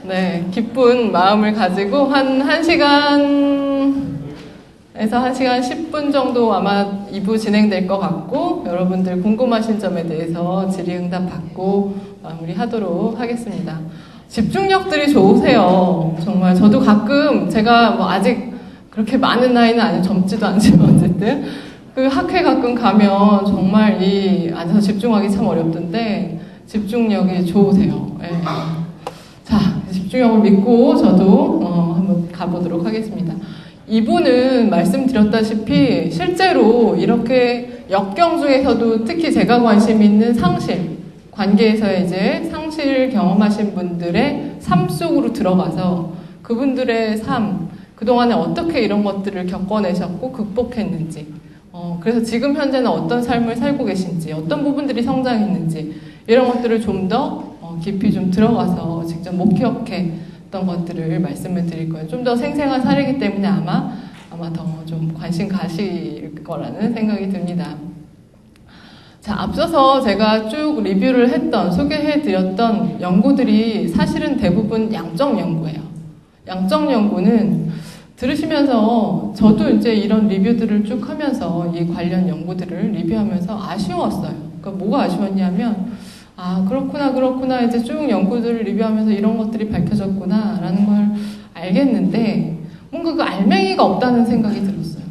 네, 기쁜 마음을 가지고 한 1시간에서 1시간 10분 정도 아마 2부 진행될 것 같고, 여러분들 궁금하신 점에 대해서 질의응답 받고 마무리하도록 하겠습니다. 집중력들이 좋으세요. 정말 저도 가끔 제가 뭐 아직 그렇게 많은 나이는 아니고 젊지도 않지만 어쨌든 그 학회 가끔 가면 정말 이 앉아서 집중하기 참 어렵던데 집중력이 좋으세요. 네. 자, 집중력을 믿고 저도 한번 가보도록 하겠습니다. 이분은 말씀드렸다시피 실제로 이렇게 역경 중에서도 특히 제가 관심 있는 상실, 관계에서 이제 상실 경험하신 분들의 삶 속으로 들어가서 그분들의 삶, 그동안에 어떻게 이런 것들을 겪어내셨고 극복했는지, 그래서 지금 현재는 어떤 삶을 살고 계신지, 어떤 부분들이 성장했는지 이런 것들을 좀 더 깊이 좀 들어가서 직접 목격했던 것들을 말씀을 드릴 거예요. 좀 더 생생한 사례이기 때문에 아마 더 좀 관심 가실 거라는 생각이 듭니다. 자, 앞서서 제가 쭉 리뷰를 했던, 소개해드렸던 연구들이 사실은 대부분 양적 연구예요. 양적 연구는 들으시면서 저도 이제 이런 리뷰들을 쭉 하면서 이 관련 연구들을 리뷰하면서 아쉬웠어요. 그러니까 뭐가 아쉬웠냐면 그렇구나 이제 쭉 연구들을 리뷰하면서 이런 것들이 밝혀졌구나 라는 걸 알겠는데 뭔가 그 알맹이가 없다는 생각이 들었어요.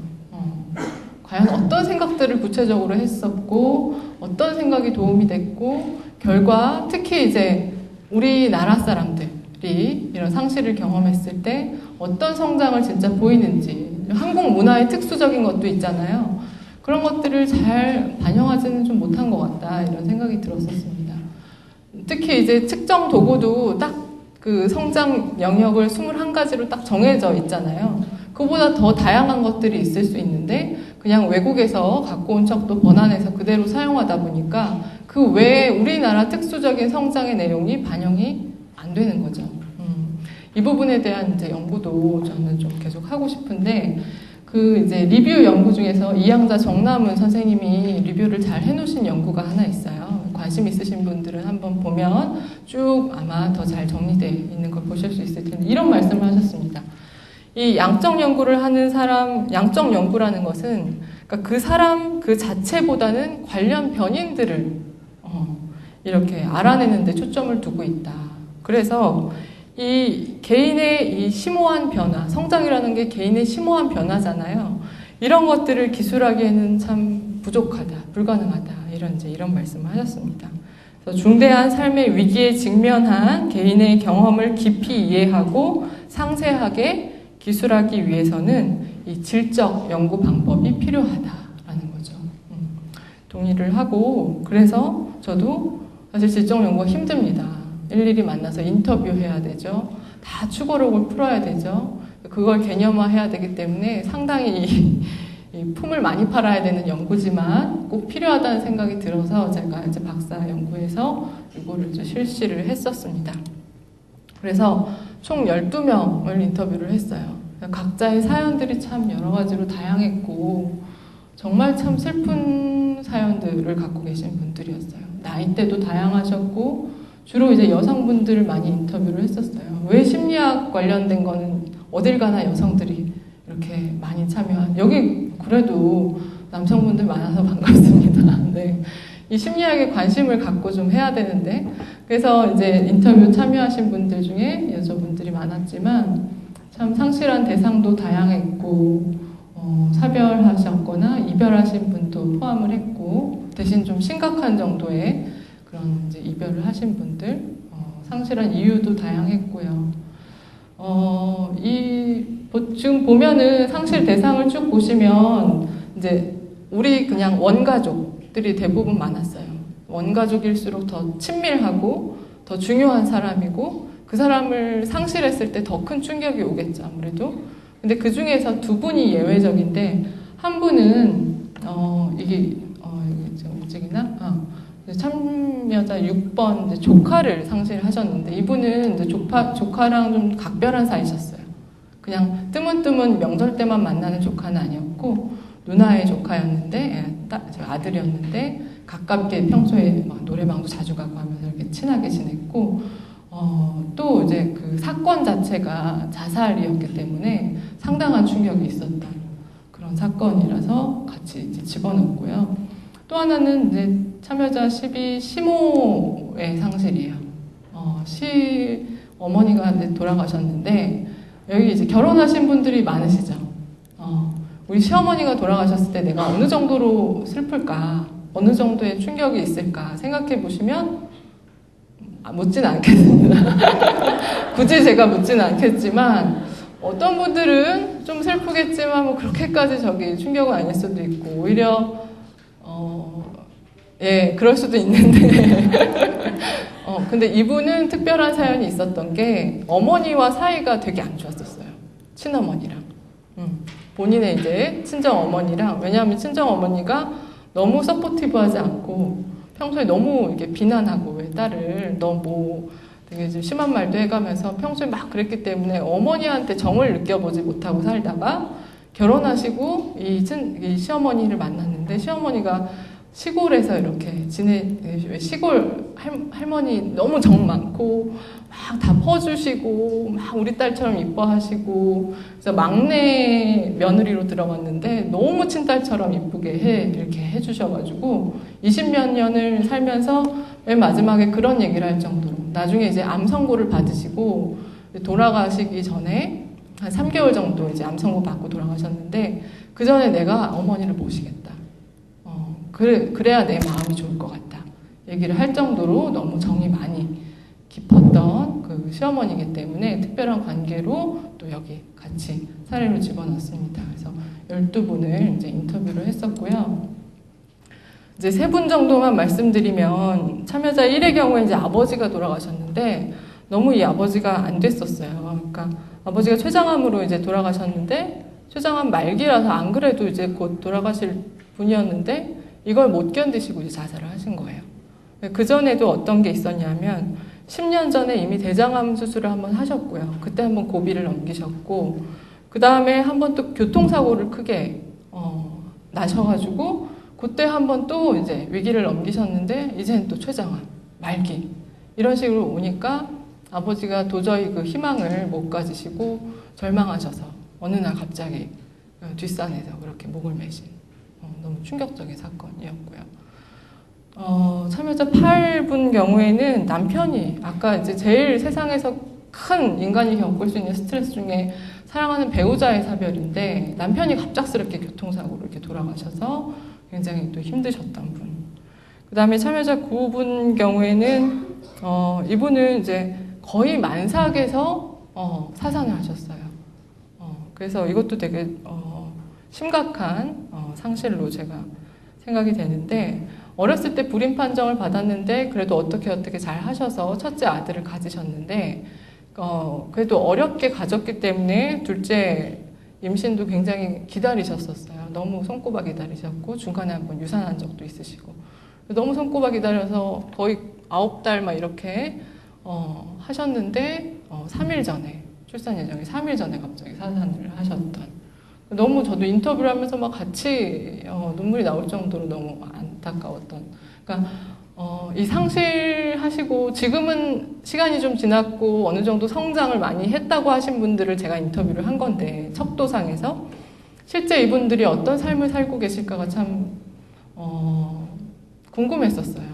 과연 어떤 생각들을 구체적으로 했었고 어떤 생각이 도움이 됐고 결과 특히 이제 우리나라 사람들이 이런 상실을 경험했을 때 어떤 성장을 진짜 보이는지, 한국 문화의 특수적인 것도 있잖아요. 그런 것들을 잘 반영하지는 좀 못한 것 같다 이런 생각이 들었었습니다. 특히 이제 측정 도구도 딱 그 성장 영역을 21가지로 딱 정해져 있잖아요. 그보다 더 다양한 것들이 있을 수 있는데 그냥 외국에서 갖고 온 척도 번안해서 그대로 사용하다 보니까 그 외에 우리나라 특수적인 성장의 내용이 반영이 안 되는 거죠. 이 부분에 대한 이제 연구도 저는 좀 계속 하고 싶은데 그 이제 리뷰 연구 중에서 이양자 정남은 선생님이 리뷰를 잘 해놓으신 연구가 하나 있어요. 관심 있으신 분들은 한번 보면 쭉 아마 더 잘 정리되어 있는 걸 보실 수 있을 텐데 이런 말씀을 하셨습니다. 이 양적 연구를 하는 사람, 양적 연구라는 것은 그러니까 그 사람 그 자체보다는 관련 변인들을 이렇게 알아내는 데 초점을 두고 있다. 그래서 이 개인의 이 심오한 변화, 성장이라는 게 개인의 심오한 변화잖아요. 이런 것들을 기술하기에는 참 부족하다, 불가능하다 이런 말씀을 하셨습니다. 그래서 중대한 삶의 위기에 직면한 개인의 경험을 깊이 이해하고 상세하게 기술하기 위해서는 이 질적 연구 방법이 필요하다라는 거죠. 동의를 하고 그래서 저도 사실 질적 연구가 힘듭니다. 일일이 만나서 인터뷰해야 되죠. 다 추구력을 풀어야 되죠. 그걸 개념화해야 되기 때문에 상당히 이 품을 많이 팔아야 되는 연구지만 꼭 필요하다는 생각이 들어서 제가 이제 박사 연구에서 이거를 이제 실시를 했었습니다. 그래서 총 12명을 인터뷰를 했어요. 각자의 사연들이 참 여러 가지로 다양했고 정말 참 슬픈 사연들을 갖고 계신 분들이었어요. 나이대도 다양하셨고 주로 이제 여성분들을 많이 인터뷰를 했었어요. 왜 심리학 관련된 거는 어딜 가나 여성들이 이렇게 많이 참여한, 여기 그래도 남성분들 많아서 반갑습니다. 네. 이 심리학에 관심을 갖고 좀 해야 되는데, 그래서 이제 인터뷰 참여하신 분들 중에 여자분들이 많았지만, 참 상실한 대상도 다양했고, 사별하셨거나 이별하신 분도 포함을 했고, 대신 좀 심각한 정도의 그런 이제 이별을 하신 분들, 상실한 이유도 다양했고요. 지금 보면은 상실 대상을 쭉 보시면 이제 우리 그냥 원가족들이 대부분 많았어요. 원가족일수록 더 친밀하고 더 중요한 사람이고 그 사람을 상실했을 때 더 큰 충격이 오겠죠, 아무래도. 근데 그 중에서 두 분이 예외적인데 한 분은 이게 좀 움직이나? 참여자 6번 이제 조카를 상실하셨는데 이분은 이제 조카랑 좀 각별한 사이셨어요. 그냥 뜨문뜨문 명절 때만 만나는 조카는 아니었고 누나의 조카였는데 아들이었는데 가깝게 평소에 막 노래방도 자주 가고 하면서 이렇게 친하게 지냈고 또 이제 그 사건 자체가 자살이었기 때문에 상당한 충격이 있었던 그런 사건이라서 같이 이제 집어넣었고요. 또 하나는 이제 참여자 12 시모의 상실이에요. 어머니가 이제 돌아가셨는데 여기 이제 결혼하신 분들이 많으시죠. 우리 시어머니가 돌아가셨을 때 내가 어느 정도로 슬플까, 어느 정도의 충격이 있을까 생각해 보시면 묻지는 않겠습니다. 굳이 제가 묻지는 않겠지만 어떤 분들은 좀 슬프겠지만 뭐 그렇게까지 저기 충격은 아닐 수도 있고 오히려 예 그럴 수도 있는데 근데 이분은 특별한 사연이 있었던 게 어머니와 사이가 되게 안 좋았었어요. 친어머니랑 본인의 이제 친정 어머니랑. 왜냐하면 친정 어머니가 너무 서포티브하지 않고 평소에 너무 이렇게 비난하고 왜 딸을 너 뭐 되게 좀 심한 말도 해가면서 평소에 막 그랬기 때문에 어머니한테 정을 느껴보지 못하고 살다가 결혼하시고 이 시어머니를 만났는데 시어머니가 시골에서 이렇게 시골 할머니 너무 정 많고 막 다 퍼주시고 막 우리 딸처럼 이뻐하시고 그래서 막내 며느리로 들어갔는데 너무 친딸처럼 이쁘게 이렇게 해주셔가지고 20몇 년을 살면서 맨 마지막에 그런 얘기를 할 정도로 나중에 이제 암 선고를 받으시고 돌아가시기 전에 한 3개월 정도 이제 암 선고 받고 돌아가셨는데 그 전에 내가 어머니를 모시겠다. 그래야 내 마음이 좋을 것 같다. 얘기를 할 정도로 너무 정이 많이 깊었던 그 시어머니이기 때문에 특별한 관계로 또 여기 같이 사례를 집어넣습니다. 그래서 12분을 이제 인터뷰를 했었고요. 이제 3분 정도만 말씀드리면 참여자 1의 경우에 이제 아버지가 돌아가셨는데 너무 이 아버지가 안 됐었어요. 그러니까 아버지가 췌장암으로 이제 돌아가셨는데 췌장암 말기라서 안 그래도 이제 곧 돌아가실 분이었는데 이걸 못 견디시고 이제 자살을 하신 거예요. 그 전에도 어떤 게 있었냐면 10년 전에 이미 대장암 수술을 한번 하셨고요. 그때 한번 고비를 넘기셨고 그 다음에 한번 또 교통사고를 크게 나셔가지고 그때 한번 또 이제 위기를 넘기셨는데 이제는 또 췌장암 말기 이런 식으로 오니까 아버지가 도저히 그 희망을 못 가지시고 절망하셔서 어느 날 갑자기 뒷산에서 그렇게 목을 매신 너무 충격적인 사건이었고요. 참여자 8분 경우에는 남편이 아까 이제 제일 세상에서 큰 인간이 겪을 수 있는 스트레스 중에 사랑하는 배우자의 사별인데 남편이 갑작스럽게 교통사고로 이렇게 돌아가셔서 굉장히 또 힘드셨던 분. 그 다음에 참여자 9분 경우에는 이분은 이제 거의 만삭에서 사산을 하셨어요. 그래서 이것도 되게 심각한 상실로 제가 생각이 되는데 어렸을 때 불임 판정을 받았는데 그래도 어떻게 잘 하셔서 첫째 아들을 가지셨는데 그래도 어렵게 가졌기 때문에 둘째 임신도 굉장히 기다리셨었어요. 너무 손꼽아 기다리셨고 중간에 한번 유산한 적도 있으시고 너무 손꼽아 기다려서 거의 9달 막 이렇게 하셨는데 3일 전에 출산 예정이 3일 전에 갑자기 사산을 하셨던 너무 저도 인터뷰를 하면서 막 같이 눈물이 나올 정도로 너무 안타까웠던. 그러니까 이 상실하시고 지금은 시간이 좀 지났고 어느 정도 성장을 많이 했다고 하신 분들을 제가 인터뷰를 한 건데 척도상에서 실제 이분들이 어떤 삶을 살고 계실까가 참 궁금했었어요.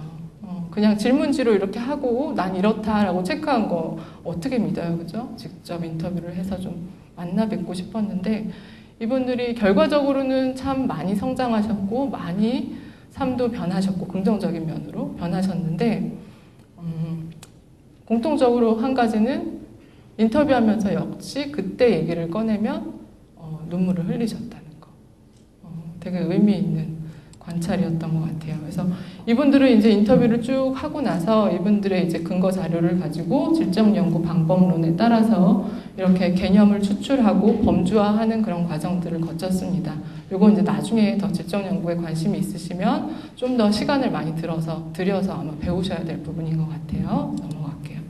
그냥 질문지로 이렇게 하고 난 이렇다라고 체크한 거 어떻게 믿어요, 그죠? 직접 인터뷰를 해서 좀 만나 뵙고 싶었는데 이분들이 결과적으로는 참 많이 성장하셨고 많이 삶도 변하셨고 긍정적인 면으로 변하셨는데 공통적으로 한 가지는 인터뷰하면서 역시 그때 얘기를 꺼내면 눈물을 흘리셨다는 거. 되게 의미 있는 관찰이었던 것 같아요. 그래서 이분들은 이제 인터뷰를 쭉 하고 나서 이분들의 이제 근거 자료를 가지고 질적 연구 방법론에 따라서 이렇게 개념을 추출하고 범주화하는 그런 과정들을 거쳤습니다. 요거 이제 나중에 더 질적 연구에 관심이 있으시면 좀 더 시간을 많이 들여서 아마 배우셔야 될 부분인 것 같아요. 넘어갈게요.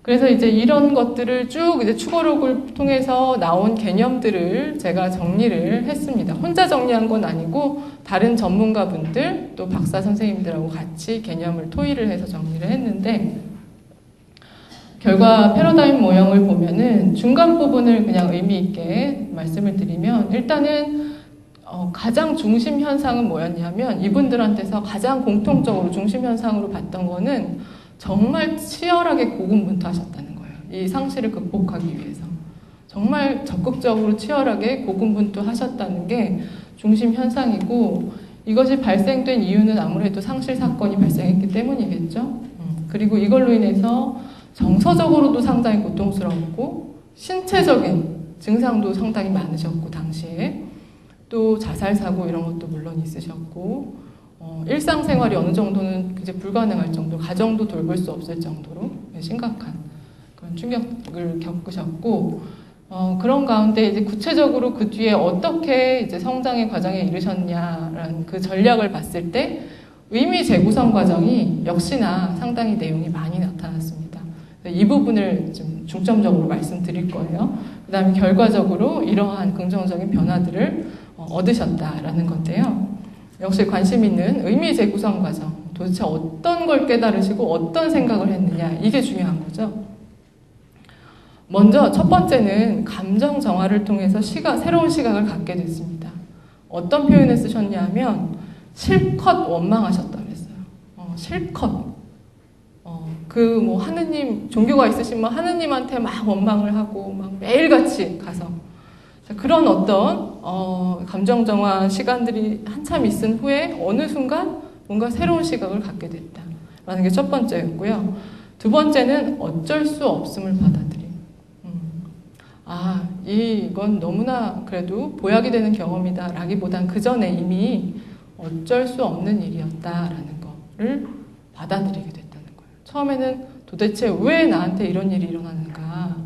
그래서 이제 이런 것들을 쭉 이제 추고록을 통해서 나온 개념들을 제가 정리를 했습니다. 혼자 정리한 건 아니고 다른 전문가분들 또 박사 선생님들하고 같이 개념을 토의를 해서 정리를 했는데 결과 패러다임 모형을 보면은 중간 부분을 그냥 의미 있게 말씀을 드리면 일단은 가장 중심 현상은 뭐였냐면 이분들한테서 가장 공통적으로 중심 현상으로 봤던 거는 정말 치열하게 고군분투하셨다는 거예요. 이 상실을 극복하기 위해서. 정말 적극적으로 치열하게 고군분투하셨다는 게 중심 현상이고 이것이 발생된 이유는 아무래도 상실 사건이 발생했기 때문이겠죠. 그리고 이걸로 인해서 정서적으로도 상당히 고통스러웠고 신체적인 증상도 상당히 많으셨고 당시에 또 자살 사고 이런 것도 물론 있으셨고 일상생활이 어느 정도는 이제 불가능할 정도, 가정도 돌볼 수 없을 정도로 심각한 그런 충격을 겪으셨고 그런 가운데 이제 구체적으로 그 뒤에 어떻게 이제 성장의 과정에 이르셨냐라는 그 전략을 봤을 때 의미 재구성 과정이 역시나 상당히 내용이 많이 나타났습니다. 이 부분을 좀 중점적으로 말씀드릴 거예요. 그 다음에 결과적으로 이러한 긍정적인 변화들을 얻으셨다라는 건데요. 역시 관심 있는 의미 재구성 과정, 도대체 어떤 걸 깨달으시고 어떤 생각을 했느냐, 이게 중요한 거죠. 먼저 첫 번째는 감정 정화를 통해서 새로운 시각을 갖게 됐습니다. 어떤 표현을 쓰셨냐면 실컷 원망하셨다면서요. 실컷. 하느님, 종교가 있으시면 하느님한테 막 원망을 하고 막 매일같이 가서 그런 어떤 감정 정화 시간들이 한참 있은 후에 어느 순간 뭔가 새로운 시각을 갖게 됐다라는 게 첫 번째였고요. 두 번째는 어쩔 수 없음을 받아들임. 이건 너무나 그래도 보약이 되는 경험이다 라기보단 그 전에 이미 어쩔 수 없는 일이었다라는 거를 받아들이게 됐다는 거예요. 처음에는 도대체 왜 나한테 이런 일이 일어나는가?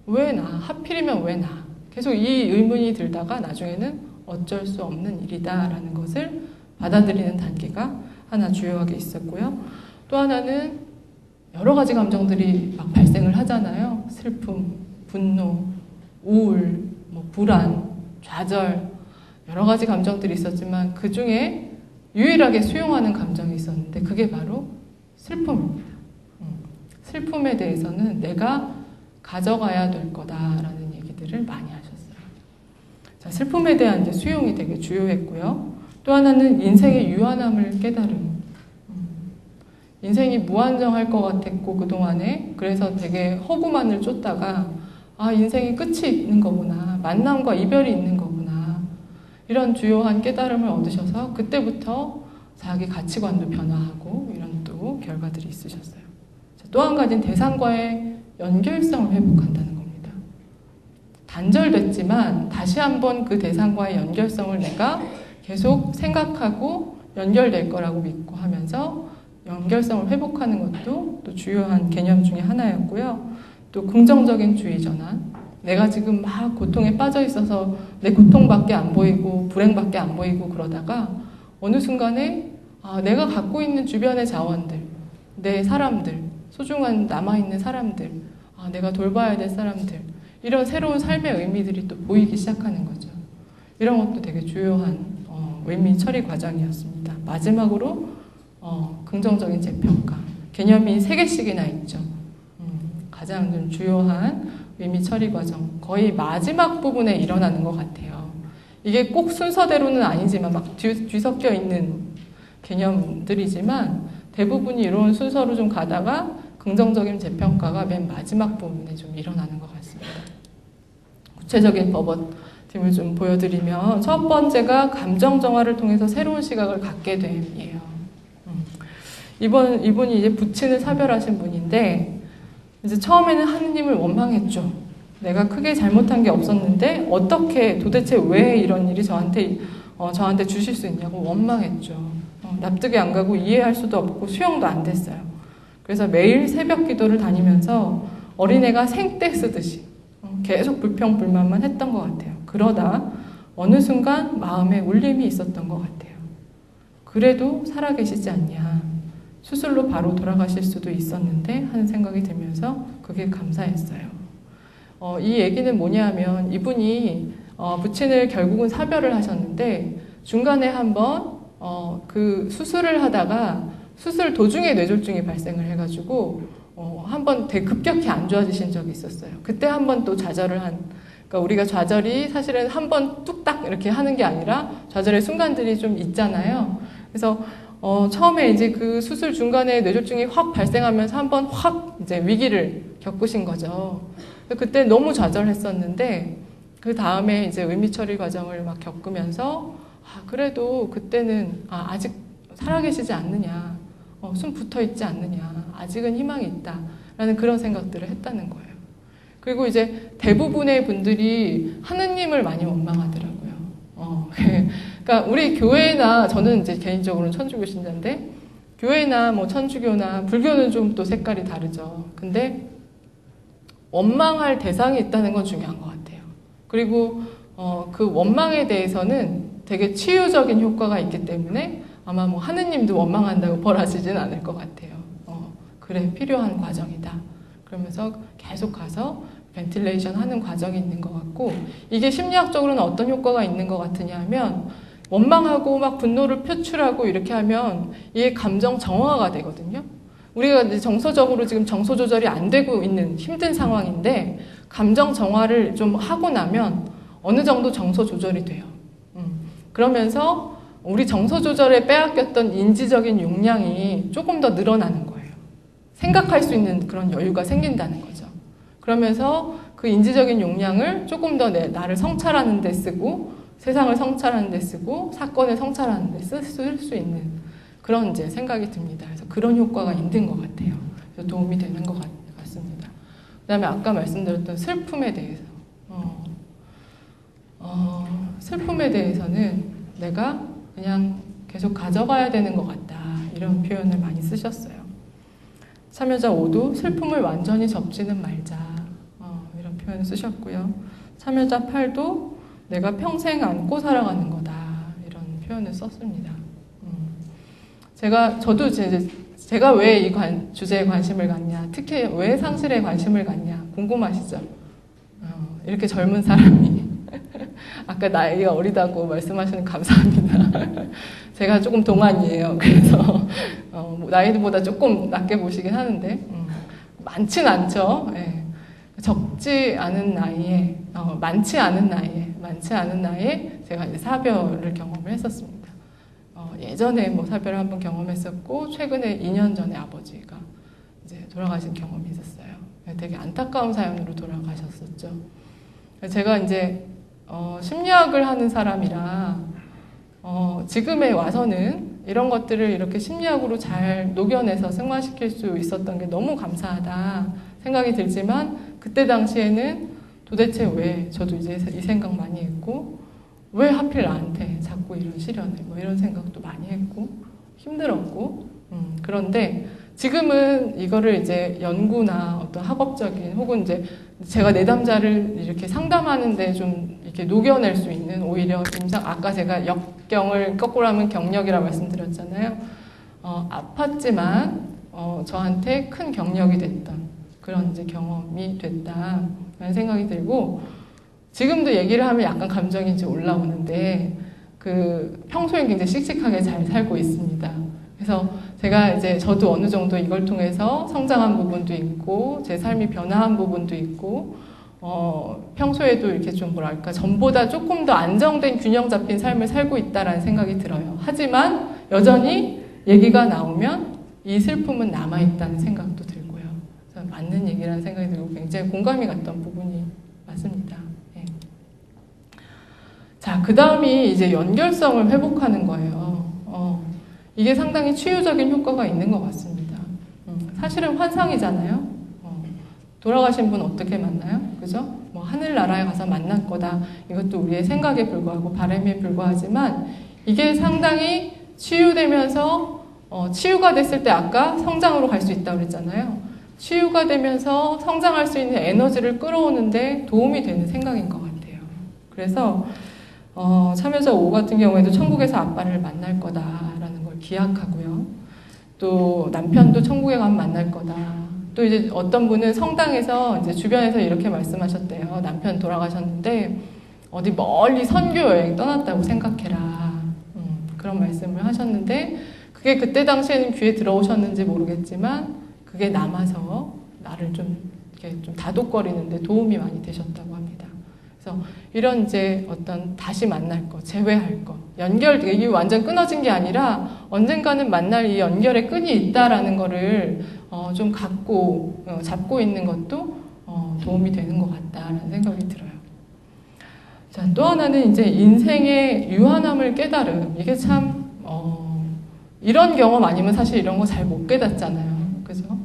왜 나? 하필이면 왜 나? 계속 이 의문이 들다가 나중에는 어쩔 수 없는 일이다라는 것을 받아들이는 단계가 하나 주요하게 있었고요. 또 하나는 여러 가지 감정들이 막 발생을 하잖아요. 슬픔, 분노, 우울, 불안, 좌절 여러 가지 감정들이 있었지만 그 중에 유일하게 수용하는 감정이 있었는데 그게 바로 슬픔입니다. 슬픔에 대해서는 내가 가져가야 될 거다라는 얘기들을 많이 하셨어요. 자, 슬픔에 대한 이제 수용이 되게 주요했고요. 또 하나는 인생의 유한함을 깨달음. 인생이 무한정할 것 같았고 그동안에 그래서 되게 허구만을 쫓다가 인생이 끝이 있는 거구나. 만남과 이별이 있는 거구나. 이런 주요한 깨달음을 얻으셔서 그때부터 자기 가치관도 변화하고 이런 또 결과들이 있으셨어요. 또 한 가지는 대상과의 연결성을 회복한다는 겁니다. 단절됐지만 다시 한번 그 대상과의 연결성을 내가 계속 생각하고 연결될 거라고 믿고 하면서 연결성을 회복하는 것도 또 주요한 개념 중에 하나였고요. 또 긍정적인 주의 전환. 내가 지금 막 고통에 빠져 있어서 내 고통밖에 안 보이고 불행밖에 안 보이고 그러다가 어느 순간에 내가 갖고 있는 주변의 자원들, 내 사람들, 소중한 남아있는 사람들, 내가 돌봐야 될 사람들 이런 새로운 삶의 의미들이 또 보이기 시작하는 거죠. 이런 것도 되게 주요한 의미 처리 과정이었습니다. 마지막으로 긍정적인 재평가. 개념이 3개씩이나 있죠. 가장 좀 주요한 의미 처리 과정. 거의 마지막 부분에 일어나는 것 같아요. 이게 꼭 순서대로는 아니지만 막 뒤섞여 있는 개념들이지만 대부분이 이런 순서로 좀 가다가 긍정적인 재평가가 맨 마지막 부분에 좀 일어나는 것 같습니다. 구체적인 버버팀을 좀 보여드리면 첫 번째가 감정 정화를 통해서 새로운 시각을 갖게 됨이에요. 이분이 이제 부친을 사별하신 분인데 이제 처음에는 하느님을 원망했죠. 내가 크게 잘못한 게 없었는데 어떻게 도대체 왜 이런 일이 저한테 주실 수 있냐고 원망했죠. 납득이 안 가고 이해할 수도 없고 수용도 안 됐어요. 그래서 매일 새벽 기도를 다니면서 어린애가 생떼 쓰듯이 계속 불평불만만 했던 것 같아요. 그러다 어느 순간 마음에 울림이 있었던 것 같아요. 그래도 살아계시지 않냐. 수술로 바로 돌아가실 수도 있었는데 하는 생각이 들면서 그게 감사했어요. 이 얘기는 뭐냐면 이분이 부친을 결국은 사별을 하셨는데 중간에 한번 그 수술을 하다가 수술 도중에 뇌졸중이 발생을 해가지고 한번 되게 급격히 안 좋아지신 적이 있었어요. 그때 한번 또 좌절을 그러니까 우리가 좌절이 사실은 한번 뚝딱 이렇게 하는 게 아니라 좌절의 순간들이 좀 있잖아요. 그래서 처음에 이제 그 수술 중간에 뇌졸중이 확 발생하면서 한번 확 이제 위기를 겪으신 거죠. 그때 너무 좌절했었는데 그 다음에 이제 의미 처리 과정을 막 겪으면서 그래도 그때는 아직 살아계시지 않느냐, 숨 붙어 있지 않느냐, 아직은 희망이 있다라는 그런 생각들을 했다는 거예요. 그리고 이제 대부분의 분들이 하느님을 많이 원망하더라고요. 그러니까 우리 교회나 저는 이제 개인적으로는 천주교 신자인데 교회나 뭐 천주교나 불교는 좀 또 색깔이 다르죠. 근데 원망할 대상이 있다는 건 중요한 것 같아요. 그리고 그 원망에 대해서는 되게 치유적인 효과가 있기 때문에 아마 뭐 하느님도 원망한다고 벌하시진 않을 것 같아요. 그래, 필요한 과정이다. 그러면서 계속 가서 벤틸레이션 하는 과정이 있는 것 같고, 이게 심리학적으로는 어떤 효과가 있는 것 같으냐 하면 원망하고 막 분노를 표출하고 이렇게 하면 이게 감정 정화가 되거든요. 우리가 이제 정서적으로 지금 정서 조절이 안 되고 있는 힘든 상황인데 감정 정화를 좀 하고 나면 어느 정도 정서 조절이 돼요. 그러면서 우리 정서 조절에 빼앗겼던 인지적인 용량이 조금 더 늘어나는 거예요. 생각할 수 있는 그런 여유가 생긴다는 거죠. 그러면서 그 인지적인 용량을 조금 더 나를 성찰하는 데 쓰고 세상을 성찰하는 데 쓰고 사건을 성찰하는 데 쓸 수 있는 그런 이제 생각이 듭니다. 그래서 그런 효과가 있는 것 같아요. 그래서 도움이 되는 것 같습니다. 그 다음에 아까 말씀드렸던 슬픔에 대해서 슬픔에 대해서는 내가 그냥 계속 가져가야 되는 것 같다. 이런 표현을 많이 쓰셨어요. 참여자 5도 슬픔을 완전히 접지는 말자. 이런 표현을 쓰셨고요. 참여자 8도 내가 평생 안고 살아가는 거다. 이런 표현을 썼습니다. 저도 제가 왜 이 주제에 관심을 갖냐, 특히 왜 상실에 관심을 갖냐 궁금하시죠? 이렇게 젊은 사람이 아까 나이가 어리다고 말씀하시는 감사합니다. 제가 조금 동안이에요. 그래서 나이보다 조금 낮게 보시긴 하는데 많진 않죠. 네. 적지 않은 나이에 많지 않은 나이에 제가 이제 사별을 경험을 했었습니다. 예전에 뭐 사별을 한번 경험했었고 최근에 2년 전에 아버지가 이제 돌아가신 경험이 있었어요. 되게 안타까운 사연으로 돌아가셨었죠. 제가 이제 심리학을 하는 사람이라 지금에 와서는 이런 것들을 이렇게 심리학으로 잘 녹여내서 승화시킬 수 있었던 게 너무 감사하다 생각이 들지만 그때 당시에는 도대체 왜 저도 이제 이 생각 많이 했고 왜 하필 나한테 자꾸 이런 시련을 뭐 이런 생각도 많이 했고 힘들었고 그런데 지금은 이거를 이제 연구나 어떤 학업적인 혹은 이제 제가 내담자를 이렇게 상담하는데 좀 이렇게 녹여낼 수 있는 오히려 아까 제가 역경을 거꾸로 하면 경력이라고 말씀드렸잖아요. 아팠지만 저한테 큰 경력이 됐던 그런 이제 경험이 됐다라는 생각이 들고 지금도 얘기를 하면 약간 감정이 이제 올라오는데 평소엔 굉장히 씩씩하게 잘 살고 있습니다. 그래서 제가 이제 저도 어느 정도 이걸 통해서 성장한 부분도 있고 제 삶이 변화한 부분도 있고 평소에도 이렇게 좀 뭐랄까 전보다 조금 더 안정된 균형 잡힌 삶을 살고 있다라는 생각이 들어요. 하지만 여전히 얘기가 나오면 이 슬픔은 남아있다는 생각도 들고요. 그래서 맞는 얘기라는 생각이 들고 굉장히 공감이 갔던 부분이 맞습니다. 네. 자, 그 다음이 이제 연결성을 회복하는 거예요. 이게 상당히 치유적인 효과가 있는 것 같습니다. 사실은 환상이잖아요. 돌아가신 분 어떻게 만나요? 그죠? 뭐 하늘나라에 가서 만날 거다. 이것도 우리의 생각에 불과하고 바람에 불과하지만 이게 상당히 치유되면서 치유가 됐을 때 아까 성장으로 갈 수 있다고 그랬잖아요. 치유가 되면서 성장할 수 있는 에너지를 끌어오는데 도움이 되는 생각인 것 같아요. 그래서 참여자 5 같은 경우에도 천국에서 아빠를 만날 거다라는 걸 기약하고요. 또 남편도 천국에 가면 만날 거다. 또 이제 어떤 분은 성당에서 이제 주변에서 이렇게 말씀하셨대요. 남편 돌아가셨는데 어디 멀리 선교 여행 떠났다고 생각해라. 그런 말씀을 하셨는데 그게 그때 당시에는 귀에 들어오셨는지 모르겠지만 그게 남아서 나를 좀 이렇게 좀 다독거리는데 도움이 많이 되셨다고 합니다. 그래서 이런 이제 어떤 다시 만날 거, 재회할 거, 이게 완전 끊어진 게 아니라 언젠가는 만날 이 연결의 끈이 있다라는 거를 좀 잡고 있는 것도 도움이 되는 것 같다라는 생각이 들어요. 자, 또 하나는 이제 인생의 유한함을 깨달음. 이게 참 이런 경험 아니면 사실 이런 거 잘 못 깨닫잖아요. 그죠?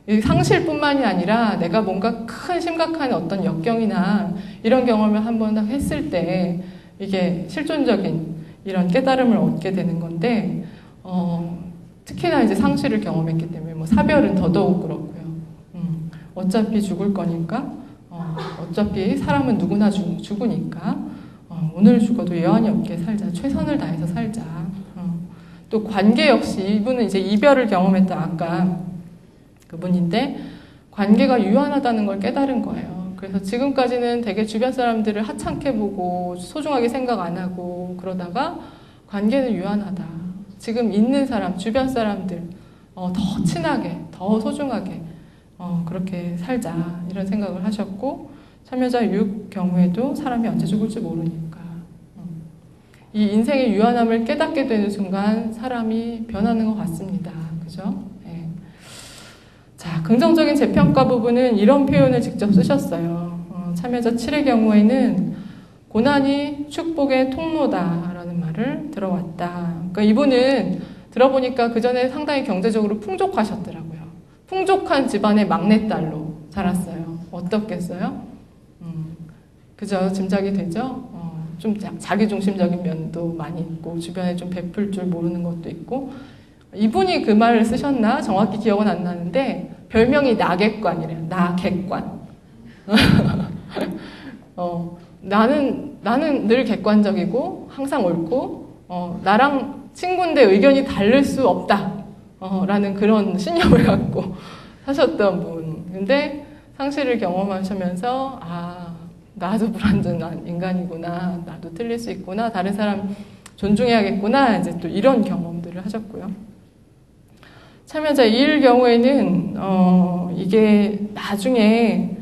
이 상실뿐만이 아니라 내가 뭔가 큰 심각한 어떤 역경이나 이런 경험을 한번 딱 했을 때 이게 실존적인 이런 깨달음을 얻게 되는 건데 특히나 이제 상실을 경험했기 때문에 뭐 사별은 더더욱 그렇고요. 어차피 죽을 거니까 어차피 사람은 누구나 죽으니까 오늘 죽어도 여한이 없게 살자. 최선을 다해서 살자. 또 관계 역시 이분은 이제 이별을 경험했던 아까 그분인데 관계가 유한하다는 걸 깨달은 거예요. 그래서 지금까지는 되게 주변 사람들을 하찮게 보고 소중하게 생각 안 하고 그러다가 관계는 유한하다. 지금 있는 사람, 주변 사람들 더 친하게, 더 소중하게 그렇게 살자 이런 생각을 하셨고 참여자 6 경우에도 사람이 언제 죽을지 모르니까 이 인생의 유한함을 깨닫게 되는 순간 사람이 변하는 것 같습니다. 그죠? 네. 자, 긍정적인 재평가 부분은 이런 표현을 직접 쓰셨어요. 참여자 7의 경우에는 고난이 축복의 통로다라는 말을 들어왔다. 그러니까 이분은 들어보니까 그 전에 상당히 경제적으로 풍족하셨더라고요. 풍족한 집안의 막내딸로 자랐어요. 어떻겠어요? 그죠? 짐작이 되죠? 좀 자기중심적인 면도 많이 있고 주변에 좀 베풀 줄 모르는 것도 있고 이분이 그 말을 쓰셨나? 정확히 기억은 안 나는데 별명이 나객관이래요. 나객관. 나는 늘 객관적이고 항상 옳고 나랑 친구인데 의견이 다를 수 없다. 라는 그런 신념을 갖고 사셨던 분. 근데 상실을 경험하시면서 나도 불완전한 인간이구나. 나도 틀릴 수 있구나. 다른 사람 존중해야겠구나. 이제 또 이런 경험들을 하셨고요. 참여자 2일 경우에는 이게 나중에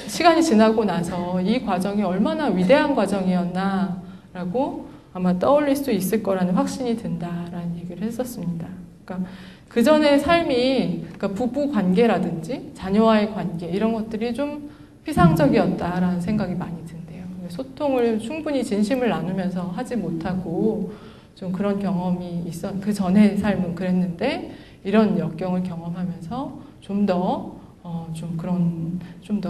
시간이 지나고 나서 이 과정이 얼마나 위대한 과정이었나라고 아마 떠올릴 수 있을 거라는 확신이 든다라는 얘기를 했었습니다. 그러니까 그 전의 삶이 그러니까 부부 관계라든지 자녀와의 관계 이런 것들이 좀 피상적이었다라는 생각이 많이 든대요. 소통을 충분히 진심을 나누면서 하지 못하고 좀 그런 경험이 그 전의 삶은 그랬는데 이런 역경을 경험하면서 좀 더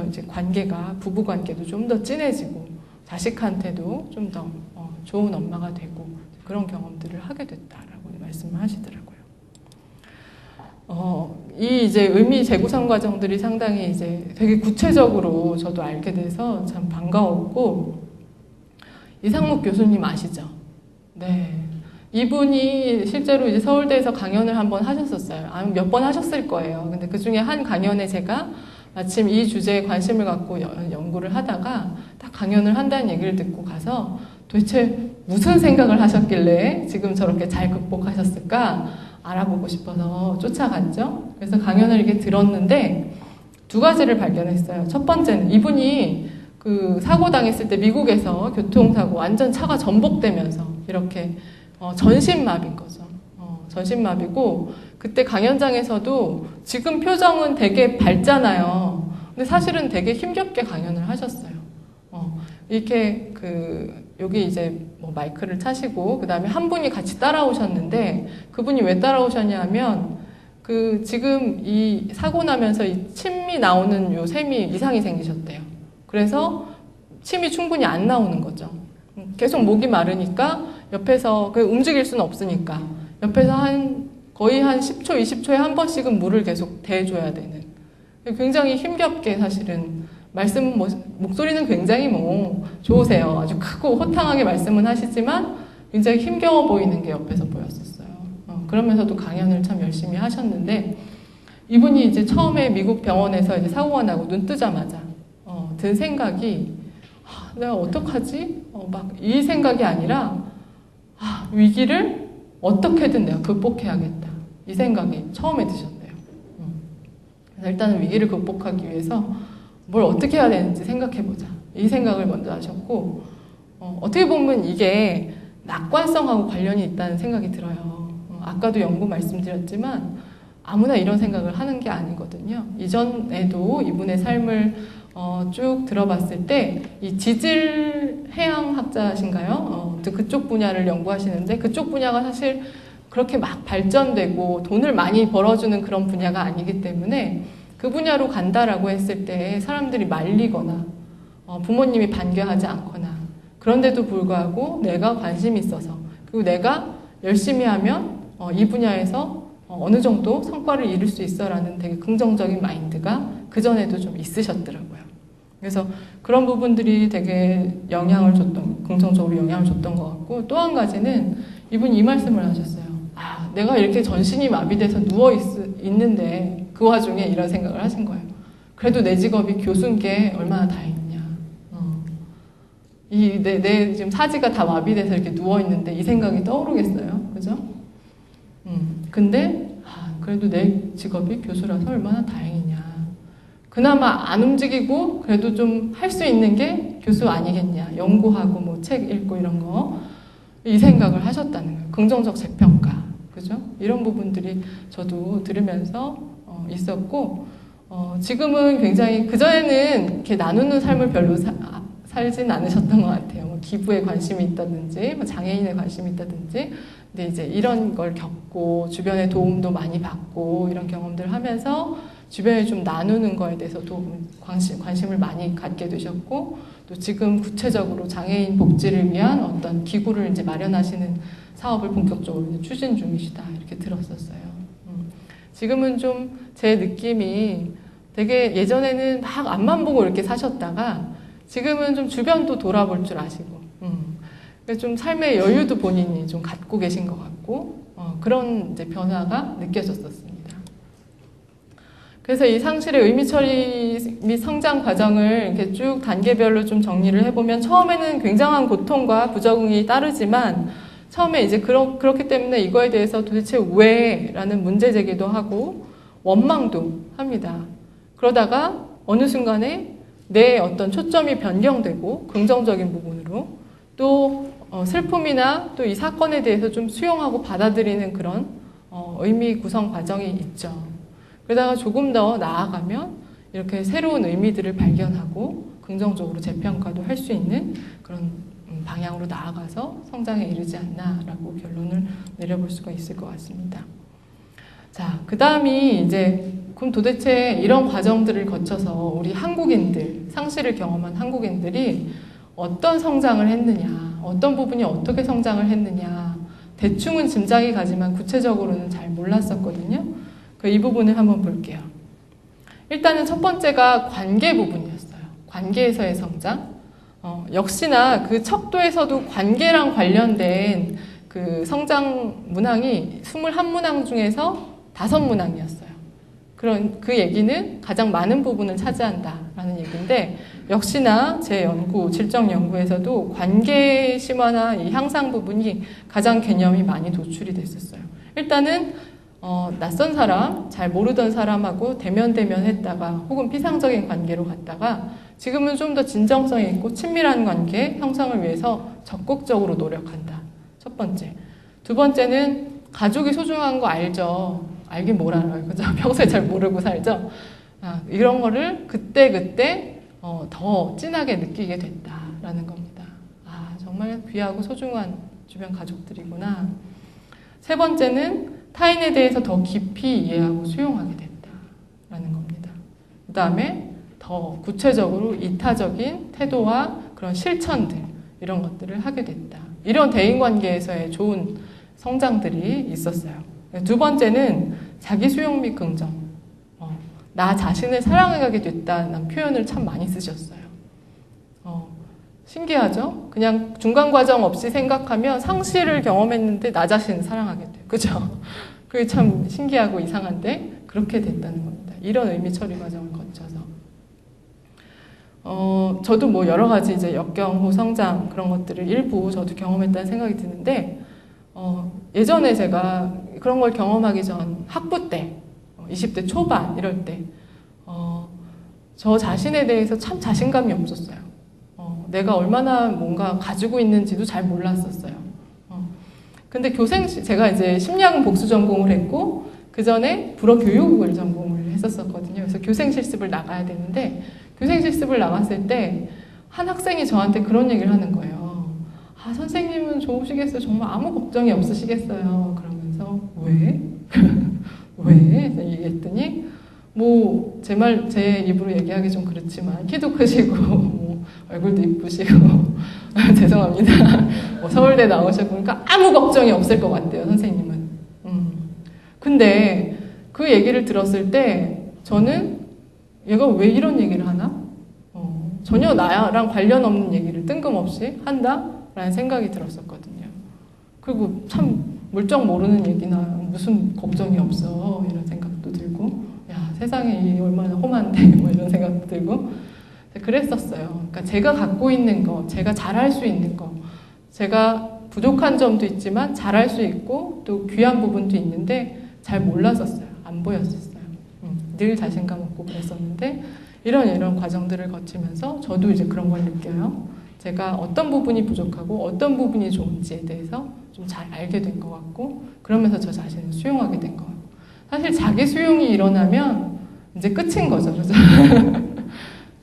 이제 관계가 부부 관계도 좀 더 진해지고 자식한테도 좀 더 좋은 엄마가 되고 그런 경험들을 하게 됐다라고 말씀을 하시더라고요. 이 이제 의미 재구성 과정들이 상당히 이제 되게 구체적으로 저도 알게 돼서 참 반가웠고 이상목 교수님 아시죠? 네. 이분이 실제로 이제 서울대에서 강연을 한번 하셨었어요. 몇 번 하셨을 거예요. 근데 그 중에 한 강연에 제가 마침 이 주제에 관심을 갖고 연구를 하다가 딱 강연을 한다는 얘기를 듣고 가서 도대체 무슨 생각을 하셨길래 지금 저렇게 잘 극복하셨을까 알아보고 싶어서 쫓아갔죠. 그래서 강연을 이렇게 들었는데 2가지를 발견했어요. 첫 번째는 이분이 그 사고 당했을 때 미국에서 교통사고 완전 차가 전복되면서 이렇게 전신마비인 거죠. 전신마비고 그때 강연장에서도 지금 표정은 되게 밝잖아요. 근데 사실은 되게 힘겹게 강연을 하셨어요. 이렇게 여기 이제 뭐 마이크를 차시고 그 다음에 한 분이 같이 따라오셨는데 그분이 왜 따라오셨냐 하면 지금 이 사고 나면서 이 침이 나오는 요 셈이 이상이 생기셨대요. 그래서 침이 충분히 안 나오는 거죠. 계속 목이 마르니까 옆에서 움직일 수는 없으니까 옆에서 거의 한 10초, 20초에 한 번씩은 물을 계속 대줘야 되는 굉장히 힘겹게 사실은 목소리는 굉장히 좋으세요. 아주 크고 호탕하게 말씀은 하시지만 굉장히 힘겨워 보이는 게 옆에서 보였었어요. 그러면서도 강연을 참 열심히 하셨는데 이분이 이제 처음에 미국 병원에서 이제 사고가 나고 눈 뜨자마자 든 생각이 내가 어떡하지? 막 이 생각이 아니라 위기를 어떻게든 내가 극복해야겠다. 이 생각이 처음에 드셨대요. 그래서 일단은 위기를 극복하기 위해서 뭘 어떻게 해야 되는지 생각해보자. 이 생각을 먼저 하셨고, 어떻게 보면 이게 낙관성하고 관련이 있다는 생각이 들어요. 아까도 연구 말씀드렸지만 아무나 이런 생각을 하는 게 아니거든요. 이전에도 이분의 삶을 쭉 들어봤을 때 이 지질 해양학자신가요? 그쪽 분야를 연구하시는데 그쪽 분야가 사실 그렇게 막 발전되고 돈을 많이 벌어주는 그런 분야가 아니기 때문에 그 분야로 간다라고 했을 때 사람들이 말리거나 부모님이 반겨하지 않거나 그런데도 불구하고 내가 관심이 있어서 그리고 내가 열심히 하면 이 분야에서 어느 정도 성과를 이룰 수 있어라는 되게 긍정적인 마인드가 그전에도 좀 있으셨더라고요. 그래서 그런 부분들이 되게 긍정적으로 영향을 줬던 것 같고 또 한 가지는 이분이 이 말씀을 하셨어요. 내가 이렇게 전신이 마비돼서 있는데 그 와중에 이런 생각을 하신 거예요. 그래도 내 직업이 교수인 게 얼마나 다행이냐. 내 지금 사지가 다 마비돼서 이렇게 누워있는데 이 생각이 떠오르겠어요. 그죠? 근데, 그래도 내 직업이 교수라서 얼마나 다행이냐. 그나마 안 움직이고 그래도 좀 할 수 있는 게 교수 아니겠냐. 연구하고 뭐 책 읽고 이런 거. 이 생각을 하셨다는 거예요. 긍정적 재평가. 그죠? 이런 부분들이 저도 들으면서 있었고, 지금은 굉장히, 그전에는 이렇게 나누는 삶을 별로 살진 않으셨던 것 같아요. 뭐 기부에 관심이 있다든지, 뭐 장애인에 관심이 있다든지. 근데 이제 이런 걸 겪고, 주변에 도움도 많이 받고, 이런 경험들을 하면서 주변에 좀 나누는 거에 대해서 관심을 많이 갖게 되셨고, 또 지금 구체적으로 장애인 복지를 위한 어떤 기구를 이제 마련하시는 사업을 본격적으로 추진 중이시다. 이렇게 들었었어요. 지금은 좀 제 느낌이 되게 예전에는 막 앞만 보고 이렇게 사셨다가 지금은 좀 주변도 돌아볼 줄 아시고, 그래서 좀 삶의 여유도 본인이 좀 갖고 계신 것 같고, 그런 이제 변화가 느껴졌었습니다. 그래서 이 상실의 의미 처리 및 성장 과정을 이렇게 쭉 단계별로 좀 정리를 해보면 처음에는 굉장한 고통과 부적응이 따르지만 처음에 이제 그렇기 때문에 이거에 대해서 도대체 왜? 라는 문제 제기도 하고 원망도 합니다. 그러다가 어느 순간에 내 어떤 초점이 변경되고 긍정적인 부분으로 또 슬픔이나 또 이 사건에 대해서 좀 수용하고 받아들이는 그런 의미 구성 과정이 있죠. 그러다가 조금 더 나아가면 이렇게 새로운 의미들을 발견하고 긍정적으로 재평가도 할 수 있는 그런 방향으로 나아가서 성장에 이르지 않나라고 결론을 내려볼 수가 있을 것 같습니다. 자, 그 다음이 이제 그럼 도대체 이런 과정들을 거쳐서 우리 한국인들, 상실을 경험한 한국인들이 어떤 성장을 했느냐, 어떤 부분이 어떻게 성장을 했느냐, 대충은 짐작이 가지만 구체적으로는 잘 몰랐었거든요. 이 부분을 한번 볼게요. 일단은 첫 번째가 관계 부분이었어요. 관계에서의 성장. 역시나 그 척도에서도 관계랑 관련된 그 성장 문항이 21문항 중에서 5문항이었어요. 그 얘기는 가장 많은 부분을 차지한다라는 얘기인데 역시나 제 질적 연구에서도 관계 심화나 이 향상 부분이 가장 개념이 많이 도출이 됐었어요. 일단은 낯선 사람, 잘 모르던 사람하고 대면 했다가 혹은 피상적인 관계로 갔다가 지금은 좀 더 진정성 있고 친밀한 관계 형성을 위해서 적극적으로 노력한다. 첫 번째. 두 번째는 가족이 소중한 거 알죠. 알긴 뭘 알아요. 그죠? 평소에 잘 모르고 살죠. 이런 거를 그때 더 진하게 느끼게 됐다라는 겁니다. 정말 귀하고 소중한 주변 가족들이구나. 세 번째는 타인에 대해서 더 깊이 이해하고 수용하게 됐다라는 겁니다. 그 다음에 더 구체적으로 이타적인 태도와 그런 실천들 이런 것들을 하게 됐다. 이런 대인관계에서의 좋은 성장들이 있었어요. 두 번째는 자기 수용 및 긍정. 나 자신을 사랑하게 됐다는 표현을 참 많이 쓰셨어요. 신기하죠? 그냥 중간 과정 없이 생각하면 상실을 경험했는데 나 자신을 사랑하게 돼요. 그죠? 그게 참 신기하고 이상한데 그렇게 됐다는 겁니다. 이런 의미 처리 과정을 거쳐서. 저도 뭐 여러 가지 이제 역경후 성장 그런 것들을 일부 저도 경험했다는 생각이 드는데, 예전에 제가 그런 걸 경험하기 전 학부 때, 20대 초반 이럴 때, 저 자신에 대해서 참 자신감이 없었어요. 내가 얼마나 뭔가 가지고 있는지도 잘 몰랐었어요. 근데 제가 이제 심리학은 복수 전공을 했고, 그 전에 불어 교육을 전공을 했었거든요. 그래서 교생 실습을 나가야 되는데, 교생 실습을 나갔을 때, 한 학생이 저한테 그런 얘기를 하는 거예요. 아, 선생님은 좋으시겠어요. 정말 아무 걱정이 없으시겠어요. 그러면서, 왜? 왜? 얘기했더니, 뭐, 제 입으로 얘기하기 좀 그렇지만, 키도 크시고, 뭐, 얼굴도 이쁘시고, 죄송합니다. 뭐 서울대 나오셨고, 그러니까 아무 걱정이 없을 것 같아요, 선생님은. 근데 그 얘기를 들었을 때, 저는 얘가 왜 이런 얘기를 하나? 전혀 나랑 관련 없는 얘기를 뜬금없이 한다라는 생각이 들었었거든요. 그리고 참 물정 모르는 얘기나 무슨 걱정이 없어 이런 생각도 들고, 야 세상에 얼마나 험한데 뭐 이런 생각도 들고 그랬었어요. 그러니까 제가 갖고 있는 거, 제가 잘할 수 있는 거, 제가 부족한 점도 있지만 잘할 수 있고 또 귀한 부분도 있는데 잘 몰랐었어요. 안 보였었어요. 늘 자신감 없고 그랬었는데 이런 과정들을 거치면서 저도 이제 그런 걸 느껴요. 제가 어떤 부분이 부족하고 어떤 부분이 좋은지에 대해서 좀 잘 알게 된 것 같고, 그러면서 저 자신을 수용하게 된 것 같고. 사실 자기 수용이 일어나면 이제 끝인 거죠. 그죠?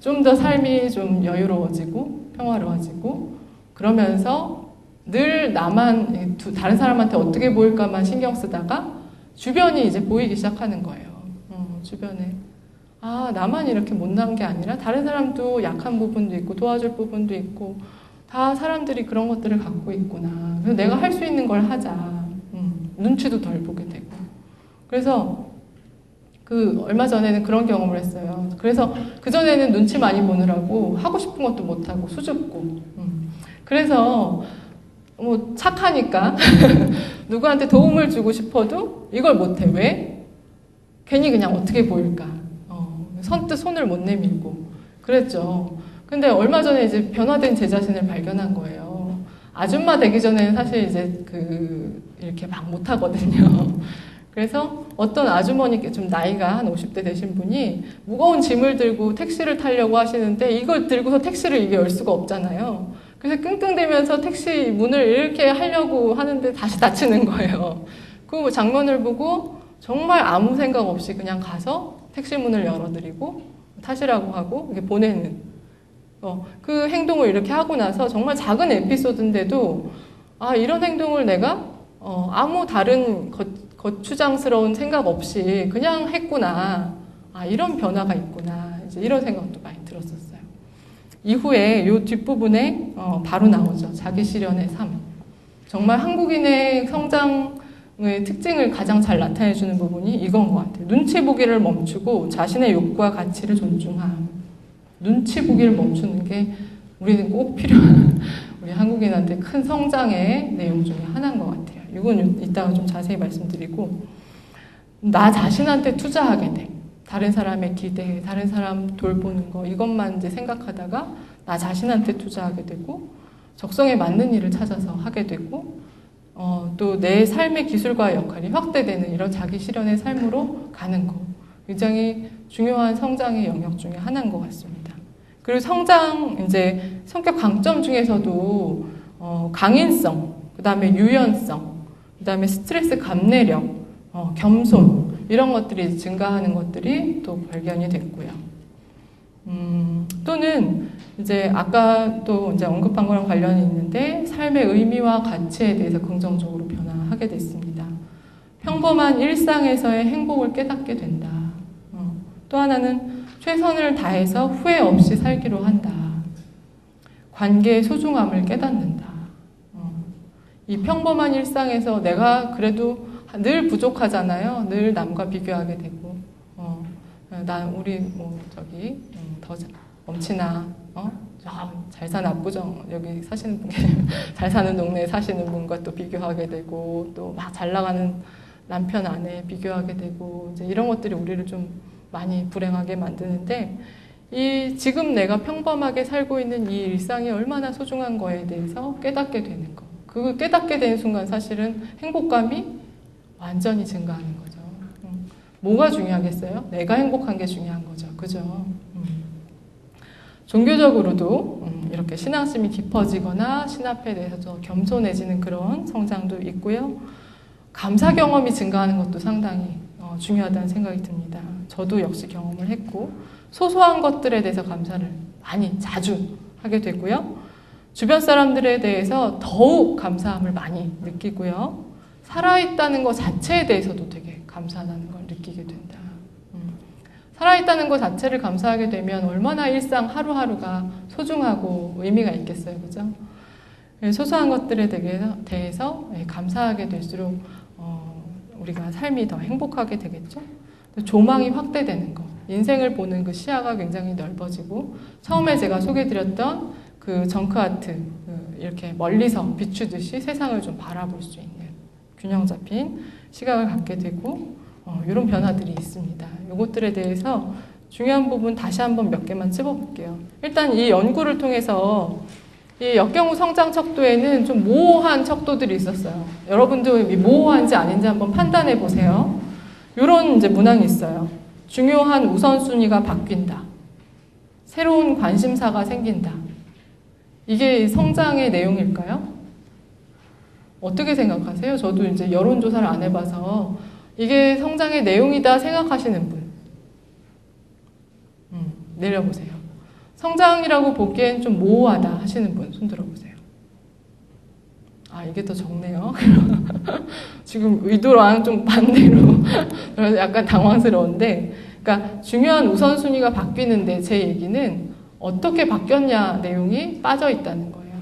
좀 더 삶이 좀 여유로워지고 평화로워지고, 그러면서 늘 나만 다른 사람한테 어떻게 보일까만 신경 쓰다가 주변이 이제 보이기 시작하는 거예요. 주변에 아 나만 이렇게 못난 게 아니라 다른 사람도 약한 부분도 있고 도와줄 부분도 있고 다 사람들이 그런 것들을 갖고 있구나. 그래서 내가 할 수 있는 걸 하자. 눈치도 덜 보게 되고. 그래서 얼마 전에는 그런 경험을 했어요. 그래서 그전에는 눈치 많이 보느라고 하고 싶은 것도 못하고 수줍고. 그래서 뭐 착하니까 누구한테 도움을 주고 싶어도 이걸 못해. 왜? 괜히 그냥 어떻게 보일까. 선뜻 손을 못 내밀고 그랬죠. 근데 얼마 전에 이제 변화된 제 자신을 발견한 거예요. 아줌마 되기 전에는 사실 이제 이렇게 막 못하거든요. 그래서 어떤 아주머니께 좀 나이가 한 50대 되신 분이 무거운 짐을 들고 택시를 타려고 하시는데 이걸 들고서 택시를 이게 열 수가 없잖아요. 그래서 끙끙대면서 택시 문을 이렇게 하려고 하는데 다시 닫히는 거예요. 그 장면을 보고 정말 아무 생각 없이 그냥 가서 택시 문을 열어드리고 타시라고 하고 이렇게 보내는 그 행동을 이렇게 하고 나서 정말 작은 에피소드인데도 아 이런 행동을 내가 아무 다른 거추장스러운 생각 없이 그냥 했구나. 아 이런 변화가 있구나. 이제 이런 생각도 많이 들었었어요. 이후에 이 뒷부분에 바로 나오죠. 자기 실현의 삶. 정말 한국인의 성장의 특징을 가장 잘 나타내주는 부분이 이건 것 같아요. 눈치 보기를 멈추고 자신의 욕구와 가치를 존중함. 눈치 보기를 멈추는 게 우리는 꼭 필요한 우리 한국인한테 큰 성장의 내용 중에 하나인 것 같아요. 이건 이따가 좀 자세히 말씀드리고, 나 자신한테 투자하게 돼. 다른 사람의 기대, 다른 사람 돌보는 거 이것만 이제 생각하다가 나 자신한테 투자하게 되고 적성에 맞는 일을 찾아서 하게 되고 또 내 삶의 기술과 역할이 확대되는 이런 자기 실현의 삶으로 가는 거 굉장히 중요한 성장의 영역 중에 하나인 것 같습니다. 그리고 성장 이제 성격 강점 중에서도 강인성, 그 다음에 유연성, 그 다음에 스트레스 감내력, 겸손 이런 것들이 증가하는 것들이 또 발견이 됐고요. 또는 이제 아까 또 이제 언급한 거랑 관련이 있는데 삶의 의미와 가치에 대해서 긍정적으로 변화하게 됐습니다. 평범한 일상에서의 행복을 깨닫게 된다. 또 하나는 최선을 다해서 후회 없이 살기로 한다. 관계의 소중함을 깨닫는다. 이 평범한 일상에서 내가 그래도 늘 부족하잖아요. 늘 남과 비교하게 되고, 우리 뭐 저기 더 넘치나, 잘 사는 압구정 여기 사시는 분, 잘 사는 동네에 사시는 분과 또 비교하게 되고, 또 막 잘 나가는 남편 아내 비교하게 되고, 이제 이런 것들이 우리를 좀 많이 불행하게 만드는데, 지금 내가 평범하게 살고 있는 이 일상이 얼마나 소중한 거에 대해서 깨닫게 되는 거. 그 깨닫게 되는 순간 사실은 행복감이 완전히 증가하는 거죠. 뭐가 중요하겠어요? 내가 행복한 게 중요한 거죠. 그죠? 종교적으로도 이렇게 신앙심이 깊어지거나 신 앞에 대해서 더 겸손해지는 그런 성장도 있고요. 감사 경험이 증가하는 것도 상당히 중요하다는 생각이 듭니다. 저도 역시 경험을 했고 소소한 것들에 대해서 감사를 많이 자주 하게 되고요. 주변 사람들에 대해서 더욱 감사함을 많이 느끼고요. 살아있다는 것 자체에 대해서도 되게 감사하다는 걸 느끼게 된다. 살아있다는 것 자체를 감사하게 되면 얼마나 일상 하루하루가 소중하고 의미가 있겠어요. 그죠? 소소한 것들에 대해서 감사하게 될수록 우리가 삶이 더 행복하게 되겠죠? 조망이 확대되는 것. 인생을 보는 그 시야가 굉장히 넓어지고 처음에 제가 소개해드렸던 그 정크 아트 이렇게 멀리서 비추듯이 세상을 좀 바라볼 수 있는 균형 잡힌 시각을 갖게 되고 이런 변화들이 있습니다. 이것들에 대해서 중요한 부분 다시 한번 몇 개만 찝어볼게요. 일단 이 연구를 통해서 이 역경우 성장 척도에는 좀 모호한 척도들이 있었어요. 여러분도 모호한지 아닌지 한번 판단해 보세요. 이런 이제 문항이 있어요. 중요한 우선순위가 바뀐다. 새로운 관심사가 생긴다. 이게 성장의 내용일까요? 어떻게 생각하세요? 저도 이제 여론조사를 안 해봐서 이게 성장의 내용이다 생각하시는 분 내려보세요. 성장이라고 보기엔 좀 모호하다 하시는 분 손 들어보세요. 아, 이게 더 적네요. 지금 의도랑 좀 반대로 약간 당황스러운데, 그러니까 중요한 우선순위가 바뀌는데 제 얘기는 어떻게 바뀌었냐 내용이 빠져 있다는 거예요.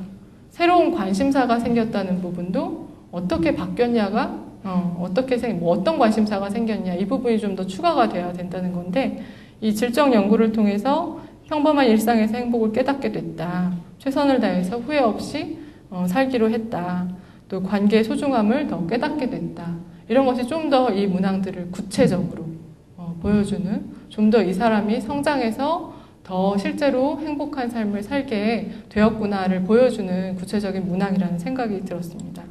새로운 관심사가 생겼다는 부분도 어떻게 바뀌었냐가 어떤 관심사가 생겼냐 이 부분이 좀 더 추가가 돼야 된다는 건데, 이 질적 연구를 통해서 평범한 일상에서 행복을 깨닫게 됐다. 최선을 다해서 후회 없이 살기로 했다. 또 관계의 소중함을 더 깨닫게 됐다. 이런 것이 좀 더 이 문항들을 구체적으로 보여주는, 좀 더 이 사람이 성장해서 더 실제로 행복한 삶을 살게 되었구나를 보여주는 구체적인 문항이라는 생각이 들었습니다.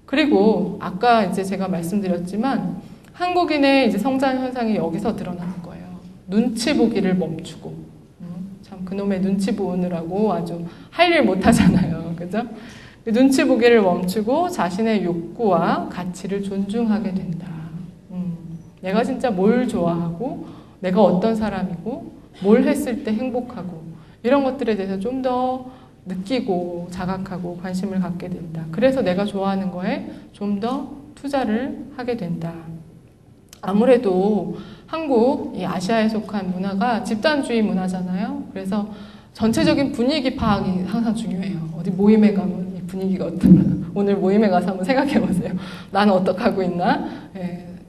그리고 아까 이제 제가 말씀드렸지만 한국인의 이제 성장 현상이 여기서 드러나는 거예요. 눈치 보기를 멈추고, 참 그놈의 눈치 보느라고 아주 할 일 못 하잖아요. 그죠? 눈치 보기를 멈추고 자신의 욕구와 가치를 존중하게 된다. 내가 진짜 뭘 좋아하고 내가 어떤 사람이고 뭘 했을 때 행복하고 이런 것들에 대해서 좀 더 느끼고 자각하고 관심을 갖게 된다. 그래서 내가 좋아하는 거에 좀 더 투자를 하게 된다. 아무래도 한국, 이 아시아에 속한 문화가 집단주의 문화잖아요. 그래서 전체적인 분위기 파악이 항상 중요해요. 어디 모임에 가면 이 분위기가 어떠나, 오늘 모임에 가서 한번 생각해 보세요. 나는 어떻게 하고 있나?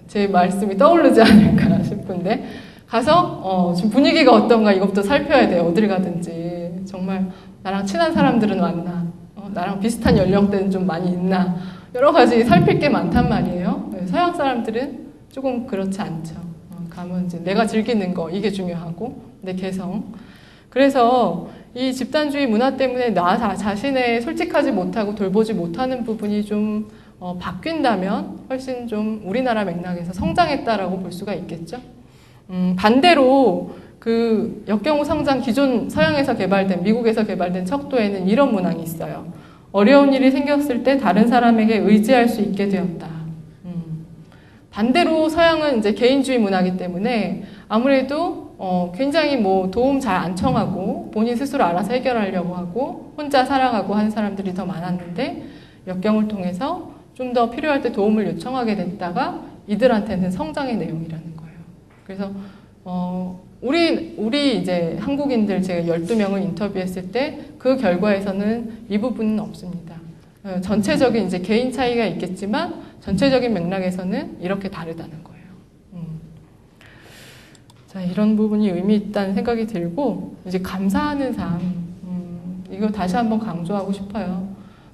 제 말씀이 떠오르지 않을까 싶은데, 가서 지금 분위기가 어떤가 이것부터 살펴야 돼요. 어딜 가든지. 정말 나랑 친한 사람들은 왔나? 나랑 비슷한 연령대는 좀 많이 있나? 여러 가지 살필 게 많단 말이에요. 서양 사람들은 조금 그렇지 않죠. 가면 이제 내가 즐기는 거, 이게 중요하고, 내 개성. 그래서 이 집단주의 문화 때문에 나 자신의 솔직하지 못하고 돌보지 못하는 부분이 좀 바뀐다면 훨씬 좀 우리나라 맥락에서 성장했다라고 볼 수가 있겠죠. 반대로 그 역경우 성장 기존 서양에서 개발된, 미국에서 개발된 척도에는 이런 문항이 있어요. 어려운 일이 생겼을 때 다른 사람에게 의지할 수 있게 되었다. 반대로 서양은 이제 개인주의 문화이기 때문에 아무래도 굉장히 뭐 도움 잘 안 청하고 본인 스스로 알아서 해결하려고 하고 혼자 살아가고 하는 사람들이 더 많았는데, 역경을 통해서 좀 더 필요할 때 도움을 요청하게 됐다가 이들한테는 성장의 내용이라는 거예요. 그래서 우리 이제 한국인들 제가 12명을 인터뷰했을 때 그 결과에서는 이 부분은 없습니다. 전체적인 이제 개인 차이가 있겠지만 전체적인 맥락에서는 이렇게 다르다는 거예요. 자, 이런 부분이 의미 있다는 생각이 들고, 이제 감사하는 삶, 이거 다시 한번 강조하고 싶어요.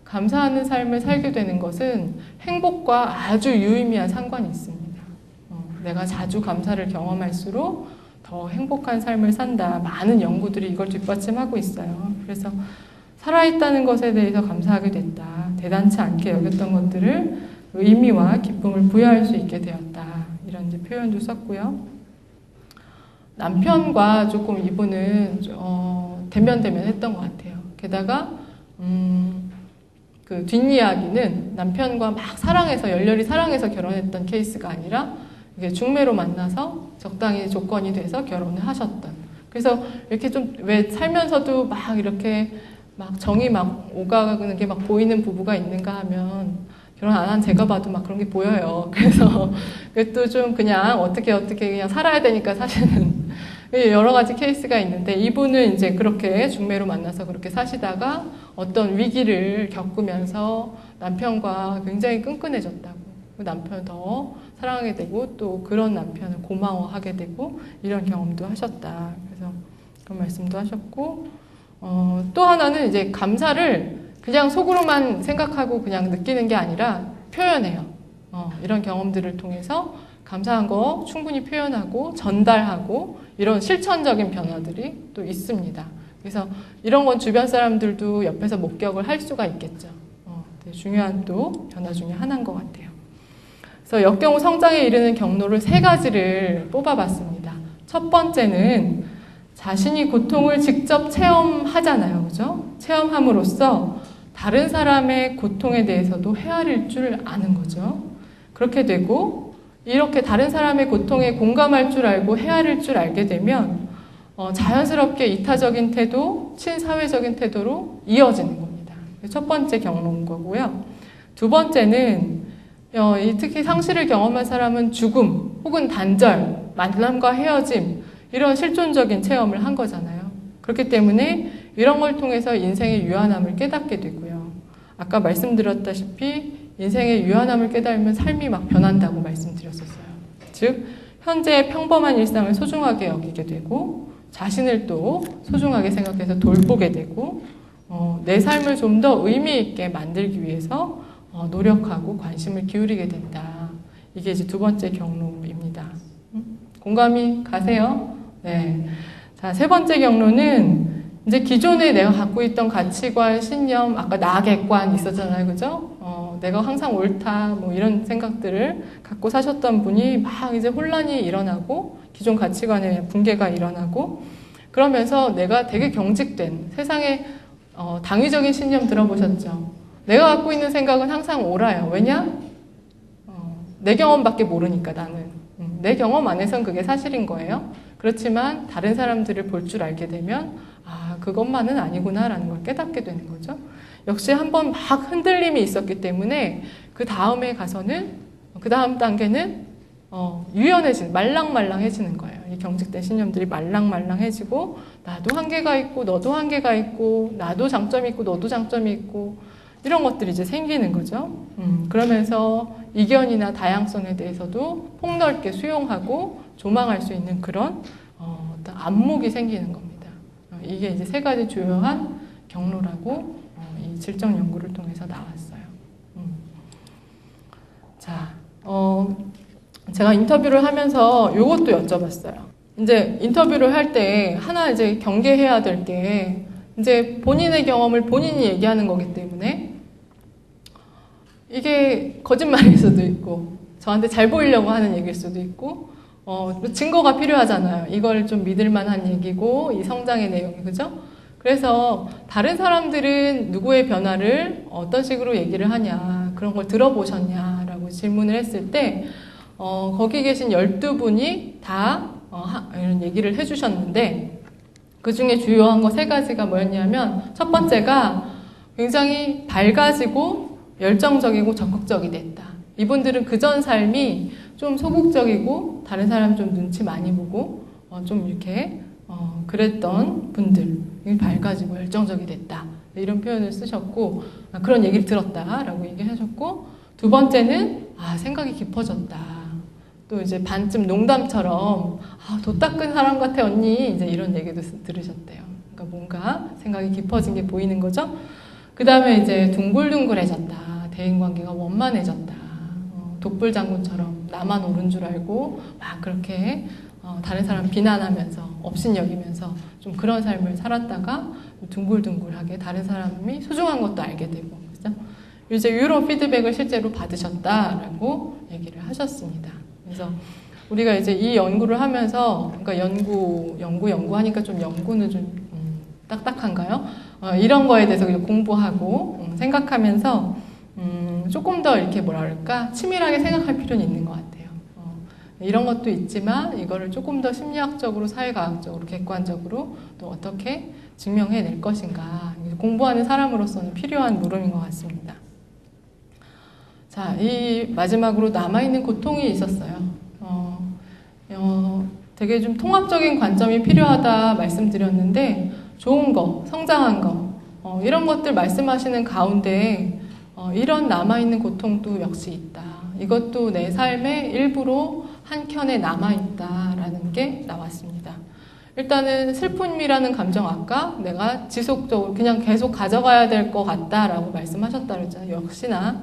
감사하는 삶을 살게 되는 것은 행복과 아주 유의미한 상관이 있습니다. 내가 자주 감사를 경험할수록 더 행복한 삶을 산다. 많은 연구들이 이걸 뒷받침하고 있어요. 그래서 살아있다는 것에 대해서 감사하게 됐다. 대단치 않게 여겼던 것들을 의미와 기쁨을 부여할 수 있게 되었다. 이런 이제 표현도 썼고요. 남편과 조금 이분은 대면했던 것 같아요. 게다가 그 뒷이야기는 남편과 막 사랑해서 열렬히 사랑해서 결혼했던 케이스가 아니라 이게 중매로 만나서 적당히 조건이 돼서 결혼을 하셨던. 그래서 이렇게 좀 왜 살면서도 막 이렇게 막 정이 막 오가는 게 막 보이는 부부가 있는가 하면 결혼 안 한 제가 봐도 막 그런 게 보여요. 그래서 그것도 좀 그냥 어떻게 그냥 살아야 되니까 사실은 여러 가지 케이스가 있는데 이분은 이제 그렇게 중매로 만나서 그렇게 사시다가 어떤 위기를 겪으면서 남편과 굉장히 끈끈해졌다고. 남편을 더 사랑하게 되고 또 그런 남편을 고마워하게 되고 이런 경험도 하셨다. 그래서 그런 말씀도 하셨고 또 하나는 이제 감사를 그냥 속으로만 생각하고 그냥 느끼는 게 아니라 표현해요. 이런 경험들을 통해서 감사한 거 충분히 표현하고 전달하고 이런 실천적인 변화들이 또 있습니다. 그래서 이런 건 주변 사람들도 옆에서 목격을 할 수가 있겠죠. 되게 중요한 또 변화 중에 하나인 것 같아요. 그래서 역경후 성장에 이르는 경로를 3가지를 뽑아봤습니다. 첫 번째는 자신이 고통을 직접 체험하잖아요. 그죠? 체험함으로써 다른 사람의 고통에 대해서도 헤아릴 줄 아는 거죠. 그렇게 되고 이렇게 다른 사람의 고통에 공감할 줄 알고 헤아릴 줄 알게 되면 자연스럽게 이타적인 태도, 친사회적인 태도로 이어지는 겁니다. 첫 번째 경로인 거고요. 두 번째는 특히 상실을 경험한 사람은 죽음 혹은 단절, 만남과 헤어짐 이런 실존적인 체험을 한 거잖아요. 그렇기 때문에 이런 걸 통해서 인생의 유한함을 깨닫게 되고요. 아까 말씀드렸다시피 인생의 유한함을 깨달으면 삶이 막 변한다고 말씀드렸었어요. 즉 현재의 평범한 일상을 소중하게 여기게 되고 자신을 또 소중하게 생각해서 돌보게 되고 내 삶을 좀 더 의미 있게 만들기 위해서 노력하고 관심을 기울이게 된다. 이게 이제 두 번째 경로입니다. 공감이 가세요? 네. 자, 세 번째 경로는 이제 기존에 내가 갖고 있던 가치관, 신념, 아까 나객관 있었잖아요. 그죠? 내가 항상 옳다, 뭐 이런 생각들을 갖고 사셨던 분이 막 이제 혼란이 일어나고 기존 가치관의 붕괴가 일어나고 그러면서 내가 되게 경직된 세상에 당위적인 신념 들어보셨죠? 내가 갖고 있는 생각은 항상 옳아요. 왜냐? 내 경험밖에 모르니까 나는. 내 경험 안에선 그게 사실인 거예요. 그렇지만 다른 사람들을 볼 줄 알게 되면 그것만은 아니구나라는 걸 깨닫게 되는 거죠. 역시 한번 막 흔들림이 있었기 때문에 그 다음에 가서는 그 다음 단계는 유연해지는 말랑말랑해지는 거예요. 이 경직된 신념들이 말랑말랑해지고 나도 한계가 있고 너도 한계가 있고 나도 장점이 있고 너도 장점이 있고 이런 것들이 이제 생기는 거죠. 그러면서 이견이나 다양성에 대해서도 폭넓게 수용하고 조망할 수 있는 그런 어떤 안목이 생기는 겁니다. 이게 이제 3가지 주요한 경로라고 이 질적 연구를 통해서 나왔어요. 자, 제가 인터뷰를 하면서 이것도 여쭤봤어요. 이제 인터뷰를 할 때 하나 이제 경계해야 될 게 이제 본인의 경험을 본인이 얘기하는 거기 때문에 이게 거짓말일 수도 있고 저한테 잘 보이려고 하는 얘기일 수도 있고 증거가 필요하잖아요. 이걸 좀 믿을 만한 얘기고 이 성장의 내용이 그죠? 그래서 다른 사람들은 누구의 변화를 어떤 식으로 얘기를 하냐 그런 걸 들어보셨냐라고 질문을 했을 때 거기 계신 12분이 다 이런 얘기를 해주셨는데 그 중에 주요한 거 3가지가 뭐였냐면 첫 번째가 굉장히 밝아지고 열정적이고 적극적이 됐다. 이분들은 그전 삶이 좀 소극적이고 다른 사람 좀 눈치 많이 보고 좀 이렇게 그랬던 분들 밝아지고 열정적이 됐다. 이런 표현을 쓰셨고 그런 얘기를 들었다라고 얘기하셨고 두 번째는 생각이 깊어졌다. 또 이제 반쯤 농담처럼 도 닦은 사람 같아 언니 이제 이런 얘기도 들으셨대요. 그러니까 뭔가 생각이 깊어진 게 보이는 거죠. 그 다음에 이제 둥글둥글해졌다. 대인관계가 원만해졌다. 독불장군처럼 나만 옳은 줄 알고 막 그렇게 다른 사람 비난하면서 업신여기면서 좀 그런 삶을 살았다가 둥글둥글하게 다른 사람이 소중한 것도 알게 되고 그죠? 이제 이런 피드백을 실제로 받으셨다라고 얘기를 하셨습니다. 그래서 우리가 이제 이 연구를 하면서 그러니까 연구하니까 좀 연구는 좀 딱딱한가요? 이런 거에 대해서 공부하고 생각하면서 조금 더 이렇게 뭐랄까 치밀하게 생각할 필요는 있는 것 같아요. 이런 것도 있지만 이거를 조금 더 심리학적으로, 사회과학적으로, 객관적으로 또 어떻게 증명해낼 것인가, 공부하는 사람으로서는 필요한 물음인 것 같습니다. 자, 이 마지막으로 남아있는 고통이 있었어요. 되게 좀 통합적인 관점이 필요하다 말씀드렸는데, 좋은 거, 성장한 거, 이런 것들 말씀하시는 가운데 이런 남아있는 고통도 역시 있다. 이것도 내 삶의 일부로 한켠에 남아있다라는 게 나왔습니다. 일단은 슬픔이라는 감정, 아까 내가 지속적으로 그냥 계속 가져가야 될 것 같다라고 말씀하셨다 그랬잖아요. 역시나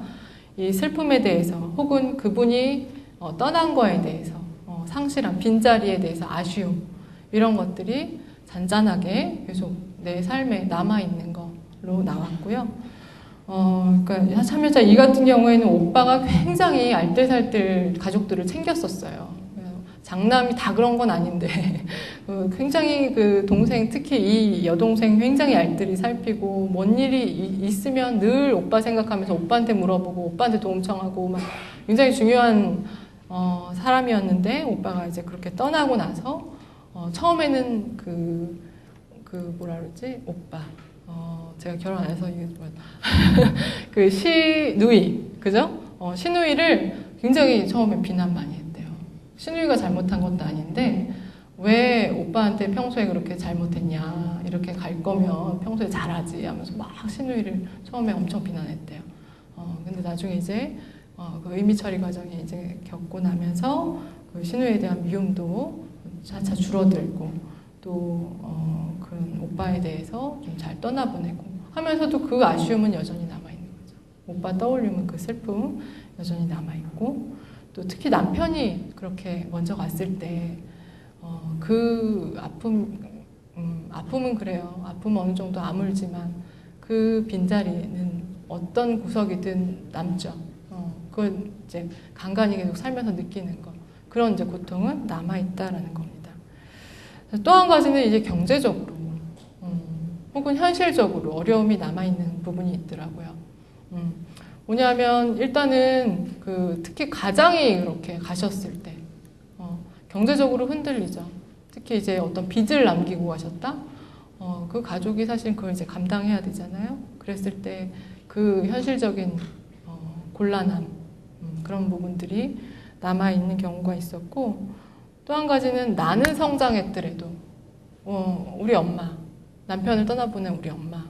이 슬픔에 대해서 혹은 그분이 떠난 거에 대해서 상실한 빈자리에 대해서 아쉬움, 이런 것들이 잔잔하게 계속 내 삶에 남아있는 걸로 나왔고요. 그러니까 참여자 2 같은 경우에는 오빠가 굉장히 알뜰살뜰 가족들을 챙겼었어요. 장남이 다 그런 건 아닌데 굉장히 그 동생, 특히 이 여동생 굉장히 알뜰히 살피고, 뭔 일이 있으면 늘 오빠 생각하면서 오빠한테 물어보고 오빠한테 도움 청하고 막 굉장히 중요한 사람이었는데, 오빠가 이제 그렇게 떠나고 나서 처음에는 뭐라 그러지? 오빠. 제가 결혼 안 해서 이게 그 시누이, 그죠? 시누이를 굉장히 처음에 비난 많이 했대요. 시누이가 잘못한 것도 아닌데 왜 오빠한테 평소에 그렇게 잘못했냐, 이렇게 갈 거면 평소에 잘하지 하면서 막 시누이를 처음에 엄청 비난했대요. 근데 나중에 이제 그 의미 처리 과정이 이제 겪고 나면서 그 시누이에 대한 미움도 차차 줄어들고, 또 그런 오빠에 대해서 좀 잘 떠나보내고 하면서도 그 아쉬움은 여전히 남아있는 거죠. 오빠 떠올리면 그 슬픔 여전히 남아있고, 또 특히 남편이 그렇게 먼저 갔을 때 그 아픔은 그래요. 아픔은 어느 정도 아물지만 그 빈자리는 어떤 구석이든 남죠. 그건 이제 간간히 계속 살면서 느끼는 거. 그런 이제 고통은 남아있다라는 겁니다. 또 한 가지는 이제 경제적으로, 혹은 현실적으로 어려움이 남아있는 부분이 있더라고요. 뭐냐면, 일단은 특히 가장이 그렇게 가셨을 때, 경제적으로 흔들리죠. 특히 이제 어떤 빚을 남기고 가셨다? 그 가족이 사실 그걸 이제 감당해야 되잖아요. 그랬을 때 그 현실적인 곤란함, 그런 부분들이 남아있는 경우가 있었고, 또 한 가지는 나는 성장했더라도 우리 엄마, 남편을 떠나보낸 우리 엄마,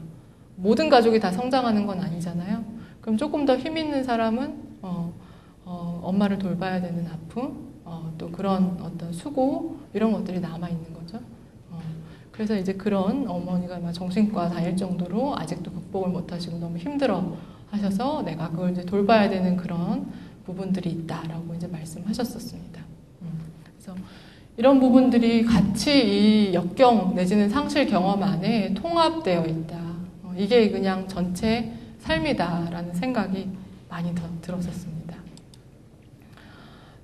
모든 가족이 다 성장하는 건 아니잖아요. 그럼 조금 더 힘 있는 사람은 엄마를 돌봐야 되는 아픔, 또 그런 어떤 수고, 이런 것들이 남아있는 거죠. 그래서 이제 그런 어머니가 막 정신과 다닐 정도로 아직도 극복을 못하시고 너무 힘들어 하셔서 내가 그걸 이제 돌봐야 되는 그런 부분들이 있다라고 이제 말씀하셨었습니다. 그래서 이런 부분들이 같이 이 역경 내지는 상실 경험 안에 통합되어 있다. 이게 그냥 전체 삶이다라는 생각이 많이 더 들었었습니다.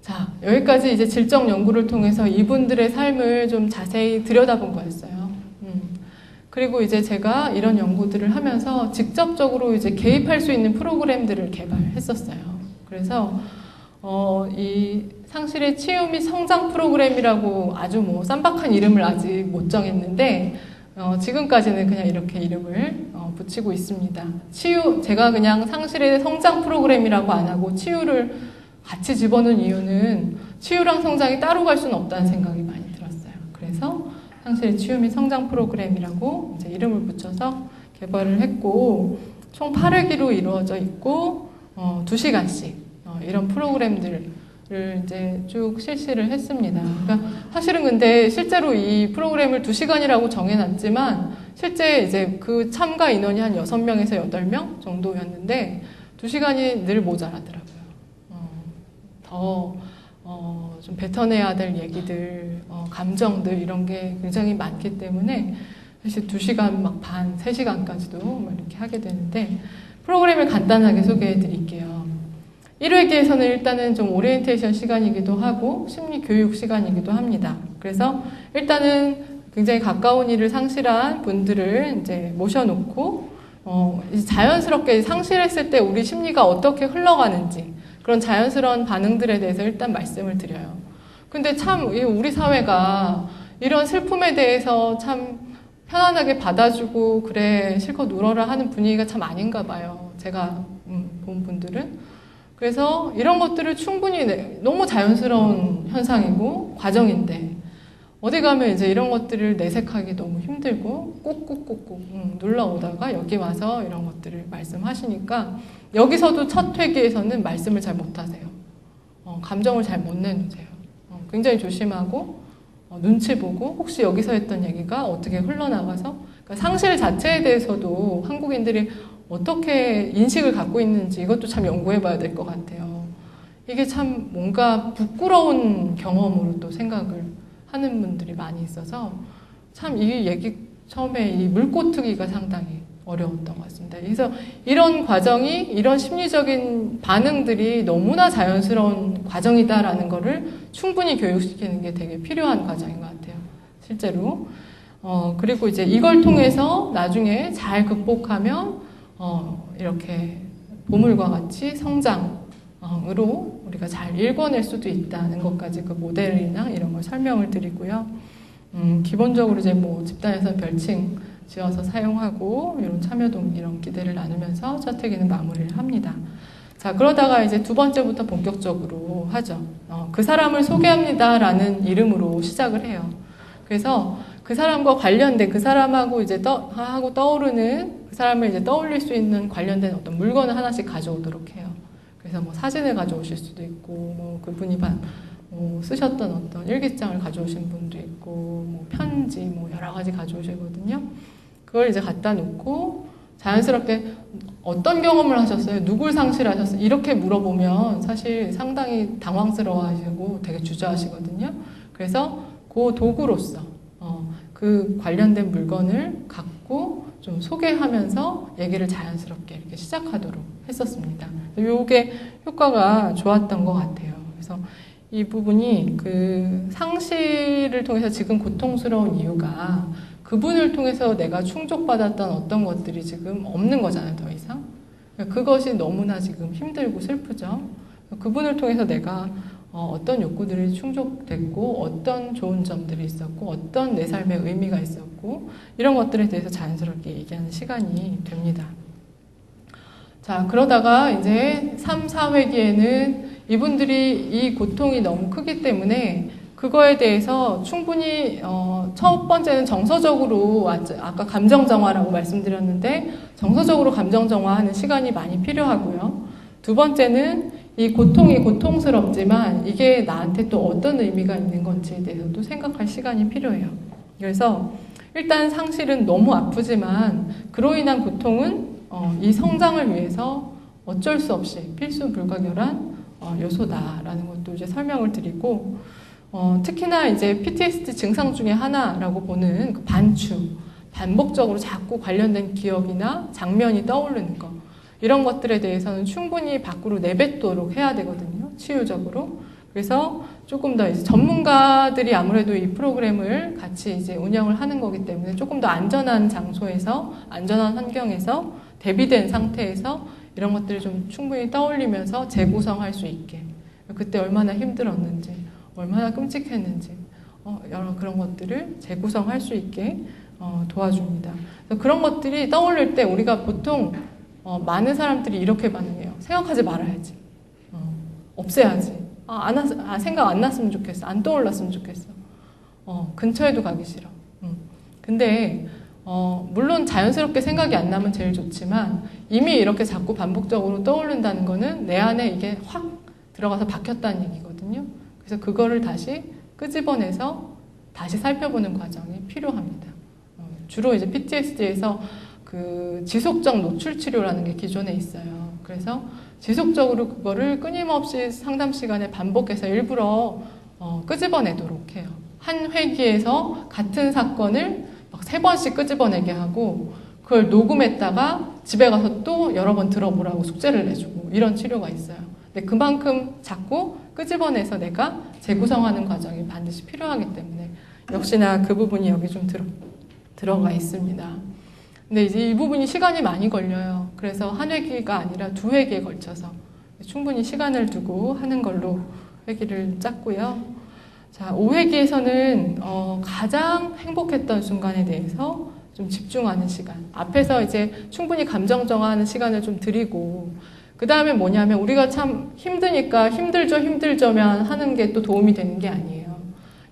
자, 여기까지 이제 질적 연구를 통해서 이분들의 삶을 좀 자세히 들여다본 거였어요. 그리고 이제 제가 이런 연구들을 하면서 직접적으로 이제 개입할 수 있는 프로그램들을 개발했었어요. 그래서 이 상실의 치유 및 성장 프로그램이라고 아주 뭐 쌈박한 이름을 아직 못 정했는데 지금까지는 그냥 이렇게 이름을 붙이고 있습니다. 제가 그냥 상실의 성장 프로그램이라고 안 하고 치유를 같이 집어넣은 이유는 치유랑 성장이 따로 갈 수는 없다는 생각이 많이 들었어요. 그래서 상실의 치유 및 성장 프로그램이라고 이제 이름을 붙여서 개발을 했고, 총 8회기로 이루어져 있고 2시간씩 이런 프로그램들을 이제 쭉 실시를 했습니다. 그러니까 사실은 근데 실제로 이 프로그램을 2시간이라고 정해놨지만 실제 이제 그 참가 인원이 한 6명에서 8명 정도였는데 2시간이 늘 모자라더라고요. 더 좀 뱉어내야 될 얘기들, 감정들 이런 게 굉장히 많기 때문에 사실 2시간 막 반, 3시간까지도 막 이렇게 하게 되는데, 프로그램을 간단하게 소개해 드릴게요. 1회기에서는 일단은 좀 오리엔테이션 시간이기도 하고 심리 교육 시간이기도 합니다. 그래서 일단은 굉장히 가까운 일을 상실한 분들을 이제 모셔놓고 이제 자연스럽게 상실했을 때 우리 심리가 어떻게 흘러가는지 그런 자연스러운 반응들에 대해서 일단 말씀을 드려요. 근데 참 우리 사회가 이런 슬픔에 대해서 참 편안하게 받아주고 그래 실컷 울어라 하는 분위기가 참 아닌가 봐요. 제가 본 분들은. 그래서 이런 것들을 충분히 너무 자연스러운 현상이고 과정인데 어디 가면 이제 이런 것들을 내색하기 너무 힘들고 꾹꾹꾹꾹 눌러오다가 여기 와서 이런 것들을 말씀하시니까 여기서도 첫 회기에서는 말씀을 잘 못하세요. 감정을 잘 못 내놓으세요. 굉장히 조심하고 눈치 보고 혹시 여기서 했던 얘기가 어떻게 흘러나가서 그러니까 상실 자체에 대해서도 한국인들이 어떻게 인식을 갖고 있는지 이것도 참 연구해 봐야 될 것 같아요. 이게 참 뭔가 부끄러운 경험으로 또 생각을 하는 분들이 많이 있어서 참 이 얘기 처음에 이 물꼬투기가 상당히 어려웠던 것 같습니다. 그래서 이런 과정이 이런 심리적인 반응들이 너무나 자연스러운 과정이다라는 거를 충분히 교육시키는 게 되게 필요한 과정인 것 같아요. 실제로. 그리고 이제 이걸 통해서 나중에 잘 극복하면 이렇게 보물과 같이 성장으로 우리가 잘 읽어낼 수도 있다는 것까지 그 모델이나 이런 걸 설명을 드리고요. 기본적으로 이제 뭐 집단에서 별칭 지어서 사용하고 이런 참여동 이런 기대를 나누면서 첫 회기는 마무리를 합니다. 자, 그러다가 이제 두 번째부터 본격적으로 하죠. 그 사람을 소개합니다라는 이름으로 시작을 해요. 그래서 그 사람과 관련된 그 사람하고 이제 떠오르는 그 사람을 이제 떠올릴 수 있는 관련된 어떤 물건을 하나씩 가져오도록 해요. 그래서 뭐 사진을 가져오실 수도 있고, 뭐 그분이 쓰셨던 어떤 일기장을 가져오신 분도 있고, 뭐 편지, 뭐 여러 가지 가져오시거든요. 그걸 이제 갖다 놓고 자연스럽게 어떤 경험을 하셨어요? 누굴 상실하셨어요? 이렇게 물어보면 사실 상당히 당황스러워하시고 되게 주저하시거든요. 그래서 그 도구로서 그 관련된 물건을 갖고 좀 소개하면서 얘기를 자연스럽게 이렇게 시작하도록 했었습니다. 이게 효과가 좋았던 것 같아요. 그래서 이 부분이 그 상실을 통해서 지금 고통스러운 이유가 그분을 통해서 내가 충족받았던 어떤 것들이 지금 없는 거잖아요, 더 이상. 그것이 너무나 지금 힘들고 슬프죠. 그분을 통해서 내가 어떤 욕구들이 충족됐고 어떤 좋은 점들이 있었고 어떤 내 삶의 의미가 있었고 이런 것들에 대해서 자연스럽게 얘기하는 시간이 됩니다. 자, 그러다가 이제 3, 4회기에는 이분들이 이 고통이 너무 크기 때문에 그거에 대해서 충분히 첫 번째는 정서적으로 아까 감정 정화라고 말씀드렸는데 정서적으로 감정 정화하는 시간이 많이 필요하고요. 두 번째는 이 고통이 고통스럽지만 이게 나한테 또 어떤 의미가 있는 건지에 대해서도 생각할 시간이 필요해요. 그래서 일단 상실은 너무 아프지만 그로 인한 고통은 이 성장을 위해서 어쩔 수 없이 필수 불가결한 요소다라는 것도 이제 설명을 드리고 특히나 이제 PTSD 증상 중에 하나라고 보는 그 반복적으로 자꾸 관련된 기억이나 장면이 떠오르는 거 이런 것들에 대해서는 충분히 밖으로 내뱉도록 해야 되거든요. 치유적으로. 그래서 조금 더 이제 전문가들이 아무래도 이 프로그램을 같이 이제 운영을 하는 거기 때문에 조금 더 안전한 장소에서 안전한 환경에서 대비된 상태에서 이런 것들을 좀 충분히 떠올리면서 재구성할 수 있게 그때 얼마나 힘들었는지 얼마나 끔찍했는지 여러 그런 것들을 재구성할 수 있게 도와줍니다. 그래서 그런 것들이 떠올릴 때 우리가 보통 많은 사람들이 이렇게 반응해요. 생각하지 말아야지. 없애야지. 생각 안 났으면 좋겠어. 안 떠올랐으면 좋겠어. 근처에도 가기 싫어. 근데 물론 자연스럽게 생각이 안 나면 제일 좋지만 이미 이렇게 자꾸 반복적으로 떠오른다는 거는 내 안에 이게 확 들어가서 박혔다는 얘기거든요. 그래서 그거를 다시 끄집어내서 다시 살펴보는 과정이 필요합니다. 주로 이제 PTSD에서 그 지속적 노출 치료라는 게 기존에 있어요. 그래서 지속적으로 그거를 끊임없이 상담 시간에 반복해서 일부러 끄집어내도록 해요. 한 회기에서 같은 사건을 막 3번씩 끄집어내게 하고 그걸 녹음했다가 집에 가서 또 여러 번 들어보라고 숙제를 내주고 이런 치료가 있어요. 근데 그만큼 자꾸 끄집어내서 내가 재구성하는 과정이 반드시 필요하기 때문에 역시나 그 부분이 여기 좀 들어가 있습니다. 근데 이제 이 부분이 시간이 많이 걸려요. 그래서 한 회기가 아니라 두 회기에 걸쳐서 충분히 시간을 두고 하는 걸로 회기를 짰고요. 자, 5회기에서는 가장 행복했던 순간에 대해서 좀 집중하는 시간. 앞에서 이제 충분히 감정 정화하는 시간을 좀 드리고, 그 다음에 뭐냐면 우리가 참 힘드니까 힘들죠만 하는 게 또 도움이 되는 게 아니에요.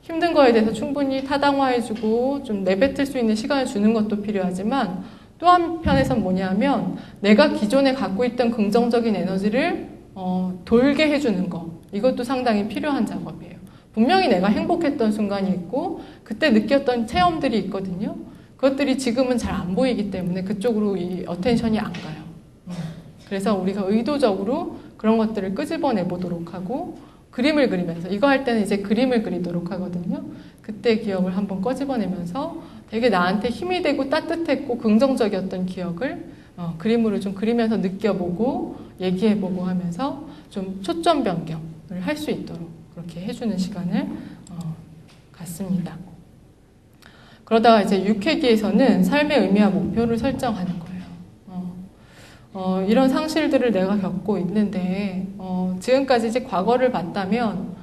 힘든 거에 대해서 충분히 타당화해주고 좀 내뱉을 수 있는 시간을 주는 것도 필요하지만, 또 한편에선 뭐냐면 내가 기존에 갖고 있던 긍정적인 에너지를 돌게 해주는 거, 이것도 상당히 필요한 작업이에요. 분명히 내가 행복했던 순간이 있고 그때 느꼈던 체험들이 있거든요. 그것들이 지금은 잘 안 보이기 때문에 그쪽으로 이 어텐션이 안 가요. 그래서 우리가 의도적으로 그런 것들을 끄집어내 보도록 하고, 그림을 그리면서, 이거 할 때는 이제 그림을 그리도록 하거든요. 그때 기억을 한번 꺼집어내면서 되게 나한테 힘이 되고 따뜻했고 긍정적이었던 기억을 그림으로 좀 그리면서 느껴보고 얘기해보고 하면서 좀 초점 변경을 할 수 있도록 그렇게 해주는 시간을 갖습니다. 그러다가 이제 6회기에서는 삶의 의미와 목표를 설정하는 거예요. 이런 상실들을 내가 겪고 있는데, 지금까지 이제 과거를 봤다면,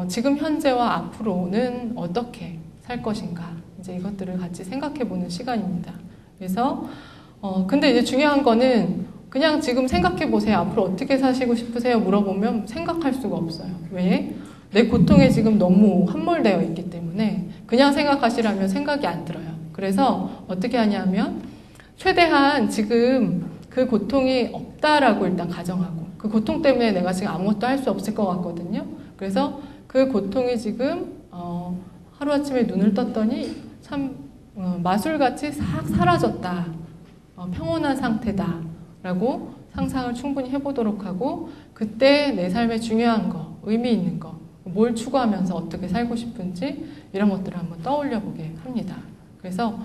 지금 현재와 앞으로는 어떻게 살 것인가, 이제 이것들을 같이 생각해 보는 시간입니다. 그래서, 근데 이제 중요한 거는 그냥 지금 생각해 보세요. 앞으로 어떻게 사시고 싶으세요? 물어보면 생각할 수가 없어요. 왜? 내 고통에 지금 너무 함몰되어 있기 때문에 그냥 생각하시라면 생각이 안 들어요. 그래서 어떻게 하냐면 최대한 지금 그 고통이 없다라고 일단 가정하고, 그 고통 때문에 내가 지금 아무것도 할 수 없을 것 같거든요. 그래서 그 고통이 지금 하루아침에 눈을 떴더니 참 마술같이 싹 사라졌다, 평온한 상태다 라고 상상을 충분히 해보도록 하고, 그때 내 삶에 중요한 거, 의미 있는 거, 뭘 추구하면서 어떻게 살고 싶은지 이런 것들을 한번 떠올려 보게 합니다. 그래서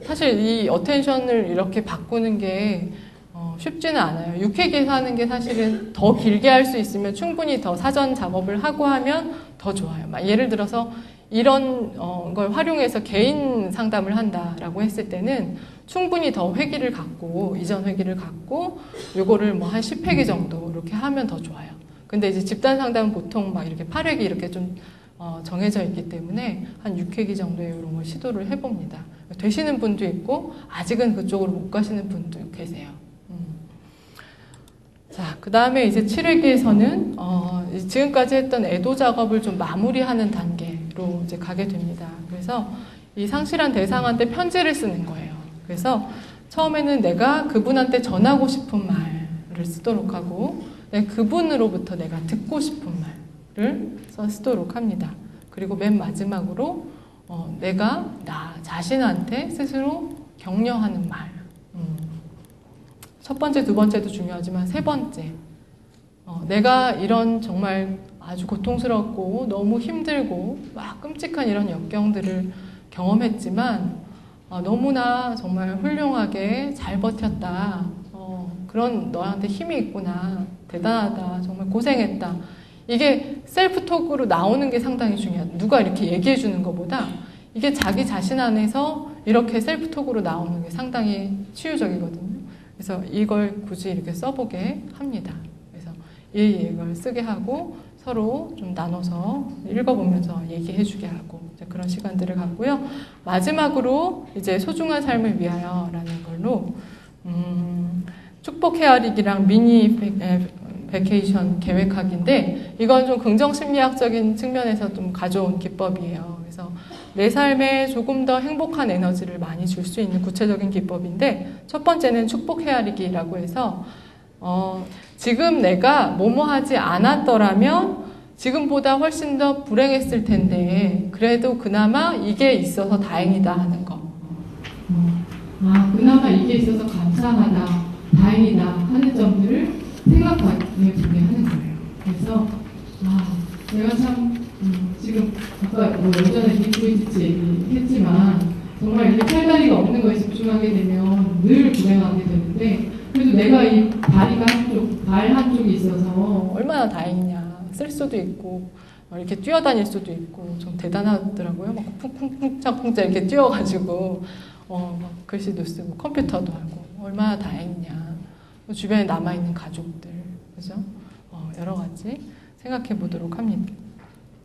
사실 이 어텐션을 이렇게 바꾸는 게 쉽지는 않아요. 6회기에서 하는 게 사실은 더 길게 할 수 있으면 충분히 더 사전 작업을 하고 하면 더 좋아요. 예를 들어서 이런 걸 활용해서 개인 상담을 한다라고 했을 때는 충분히 더 회기를 갖고, 이전 회기를 갖고 요거를 뭐 한 10회기 정도 이렇게 하면 더 좋아요. 근데 이제 집단 상담은 보통 막 이렇게 8회기 이렇게 좀 정해져 있기 때문에 한 6회기 정도의 이런 걸 시도를 해봅니다. 되시는 분도 있고 아직은 그쪽으로 못 가시는 분도 계세요. 자, 그 다음에 이제 7회기에서는 지금까지 했던 애도 작업을 좀 마무리하는 단계로 이제 가게 됩니다. 그래서 이 상실한 대상한테 편지를 쓰는 거예요. 그래서 처음에는 내가 그분한테 전하고 싶은 말을 쓰도록 하고, 그분으로부터 내가 듣고 싶은 말을 쓰도록 합니다. 그리고 맨 마지막으로 내가 나 자신한테 스스로 격려하는 말. 첫 번째, 두 번째도 중요하지만 세 번째, 내가 이런 정말 아주 고통스럽고 너무 힘들고 막 끔찍한 이런 역경들을 경험했지만 너무나 정말 훌륭하게 잘 버텼다. 그런 너한테 힘이 있구나. 대단하다. 정말 고생했다. 이게 셀프톡으로 나오는 게 상당히 중요하다. 누가 이렇게 얘기해 주는 것보다 이게 자기 자신 안에서 이렇게 셀프톡으로 나오는 게 상당히 치유적이거든요. 그래서 이걸 굳이 이렇게 써보게 합니다. 그래서 이걸 쓰게 하고 서로 좀 나눠서 읽어보면서 얘기해 주게 하고 이제 그런 시간들을 갖고요. 마지막으로 이제 소중한 삶을 위하여라는 걸로 축복 헤아리기랑 미니 베케이션 계획하기인데, 이건 좀 긍정 심리학적인 측면에서 좀 가져온 기법이에요. 그래서 내 삶에 조금 더 행복한 에너지를 많이 줄 수 있는 구체적인 기법인데, 첫 번째는 축복 헤아리기라고 해서 지금 내가 뭐뭐 하지 않았더라면 지금보다 훨씬 더 불행했을 텐데 그래도 그나마 이게 있어서 다행이다 하는 거. 그나마 이게 있어서 감사하다, 다행이다 하는 점들을 생각하게 보게 하는 거예요. 그래서 내가 참 지금 아까 뭐 예전에 빅보이스트 얘기했지만 정말 이게 팔다리가 없는 거에 집중하게 되면 늘 불행하게 되는데, 그래도 내가 이 다리가 한쪽, 발 한쪽이 있어서 얼마나 다행이냐. 쓸 수도 있고 이렇게 뛰어다닐 수도 있고 좀 대단하더라고요. 막 쿵쿵쿵짝쿵짝 이렇게 뛰어가지고 막 글씨도 쓰고 컴퓨터도 하고 얼마나 다행이냐. 주변에 남아있는 가족들, 그죠? 여러 가지 생각해 보도록 합니다.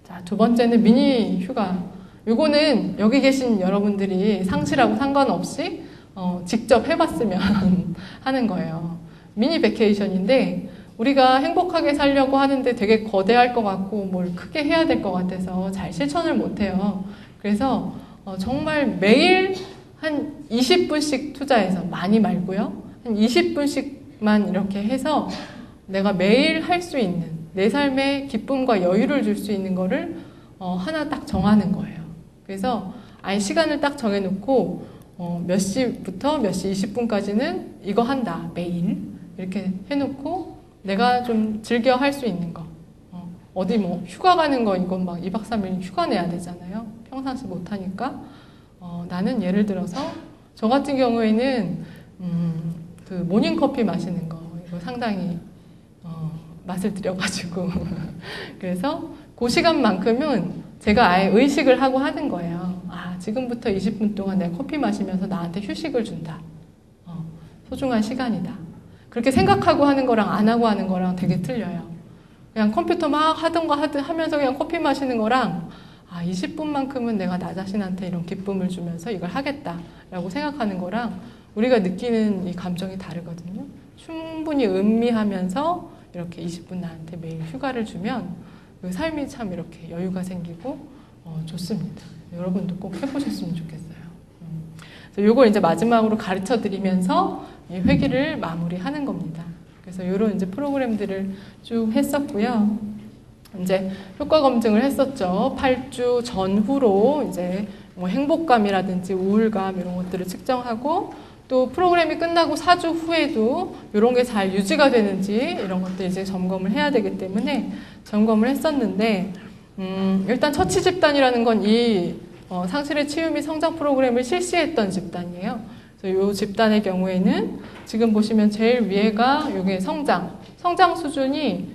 자, 두 번째는 미니 휴가. 요거는 여기 계신 여러분들이 상시라고 상관없이 직접 해봤으면 하는 거예요. 미니 베케이션인데 우리가 행복하게 살려고 하는데 되게 거대할 것 같고 뭘 크게 해야 될 것 같아서 잘 실천을 못해요. 그래서 정말 매일 한 20분씩 투자해서, 많이 말고요. 한 20분씩만 이렇게 해서 내가 매일 할 수 있는, 내 삶에 기쁨과 여유를 줄 수 있는 거를 하나 딱 정하는 거예요. 그래서 아예 시간을 딱 정해놓고 몇 시부터 몇 시 20분까지는 이거 한다, 매일 이렇게 해놓고 내가 좀 즐겨 할 수 있는 거, 어디 뭐 휴가 가는 거 이건 막 2박 3일 휴가 내야 되잖아요. 평상시 못하니까 나는 예를 들어서 저 같은 경우에는 그 모닝커피 마시는 거 이거 상당히 맛을 들여가지고 그래서 그 시간만큼은 제가 아예 의식을 하고 하는 거예요. 아, 지금부터 20분 동안 내가 커피 마시면서 나한테 휴식을 준다. 소중한 시간이다. 그렇게 생각하고 하는 거랑 안 하고 하는 거랑 되게 틀려요. 그냥 컴퓨터 막 하던가 하면서 그냥 커피 마시는 거랑 20분만큼은 내가 나 자신한테 이런 기쁨을 주면서 이걸 하겠다라고 생각하는 거랑 우리가 느끼는 이 감정이 다르거든요. 충분히 음미하면서 이렇게 20분 나한테 매일 휴가를 주면 그 삶이 참 이렇게 여유가 생기고 좋습니다. 여러분도 꼭 해보셨으면 좋겠어요. 그래서 이걸 이제 마지막으로 가르쳐 드리면서 이 회기를 마무리하는 겁니다. 그래서 이런 이제 프로그램들을 쭉 했었고요. 이제 효과 검증을 했었죠. 8주 전후로 이제 뭐 행복감이라든지 우울감 이런 것들을 측정하고 또 프로그램이 끝나고 4주 후에도 이런 게 잘 유지가 되는지 이런 것들 이제 점검을 해야 되기 때문에 점검을 했었는데 일단 처치 집단이라는 건 이 상실의 치유 및 성장 프로그램을 실시했던 집단이에요. 그래서 이 집단의 경우에는 지금 보시면 제일 위에가 이게 성장 수준이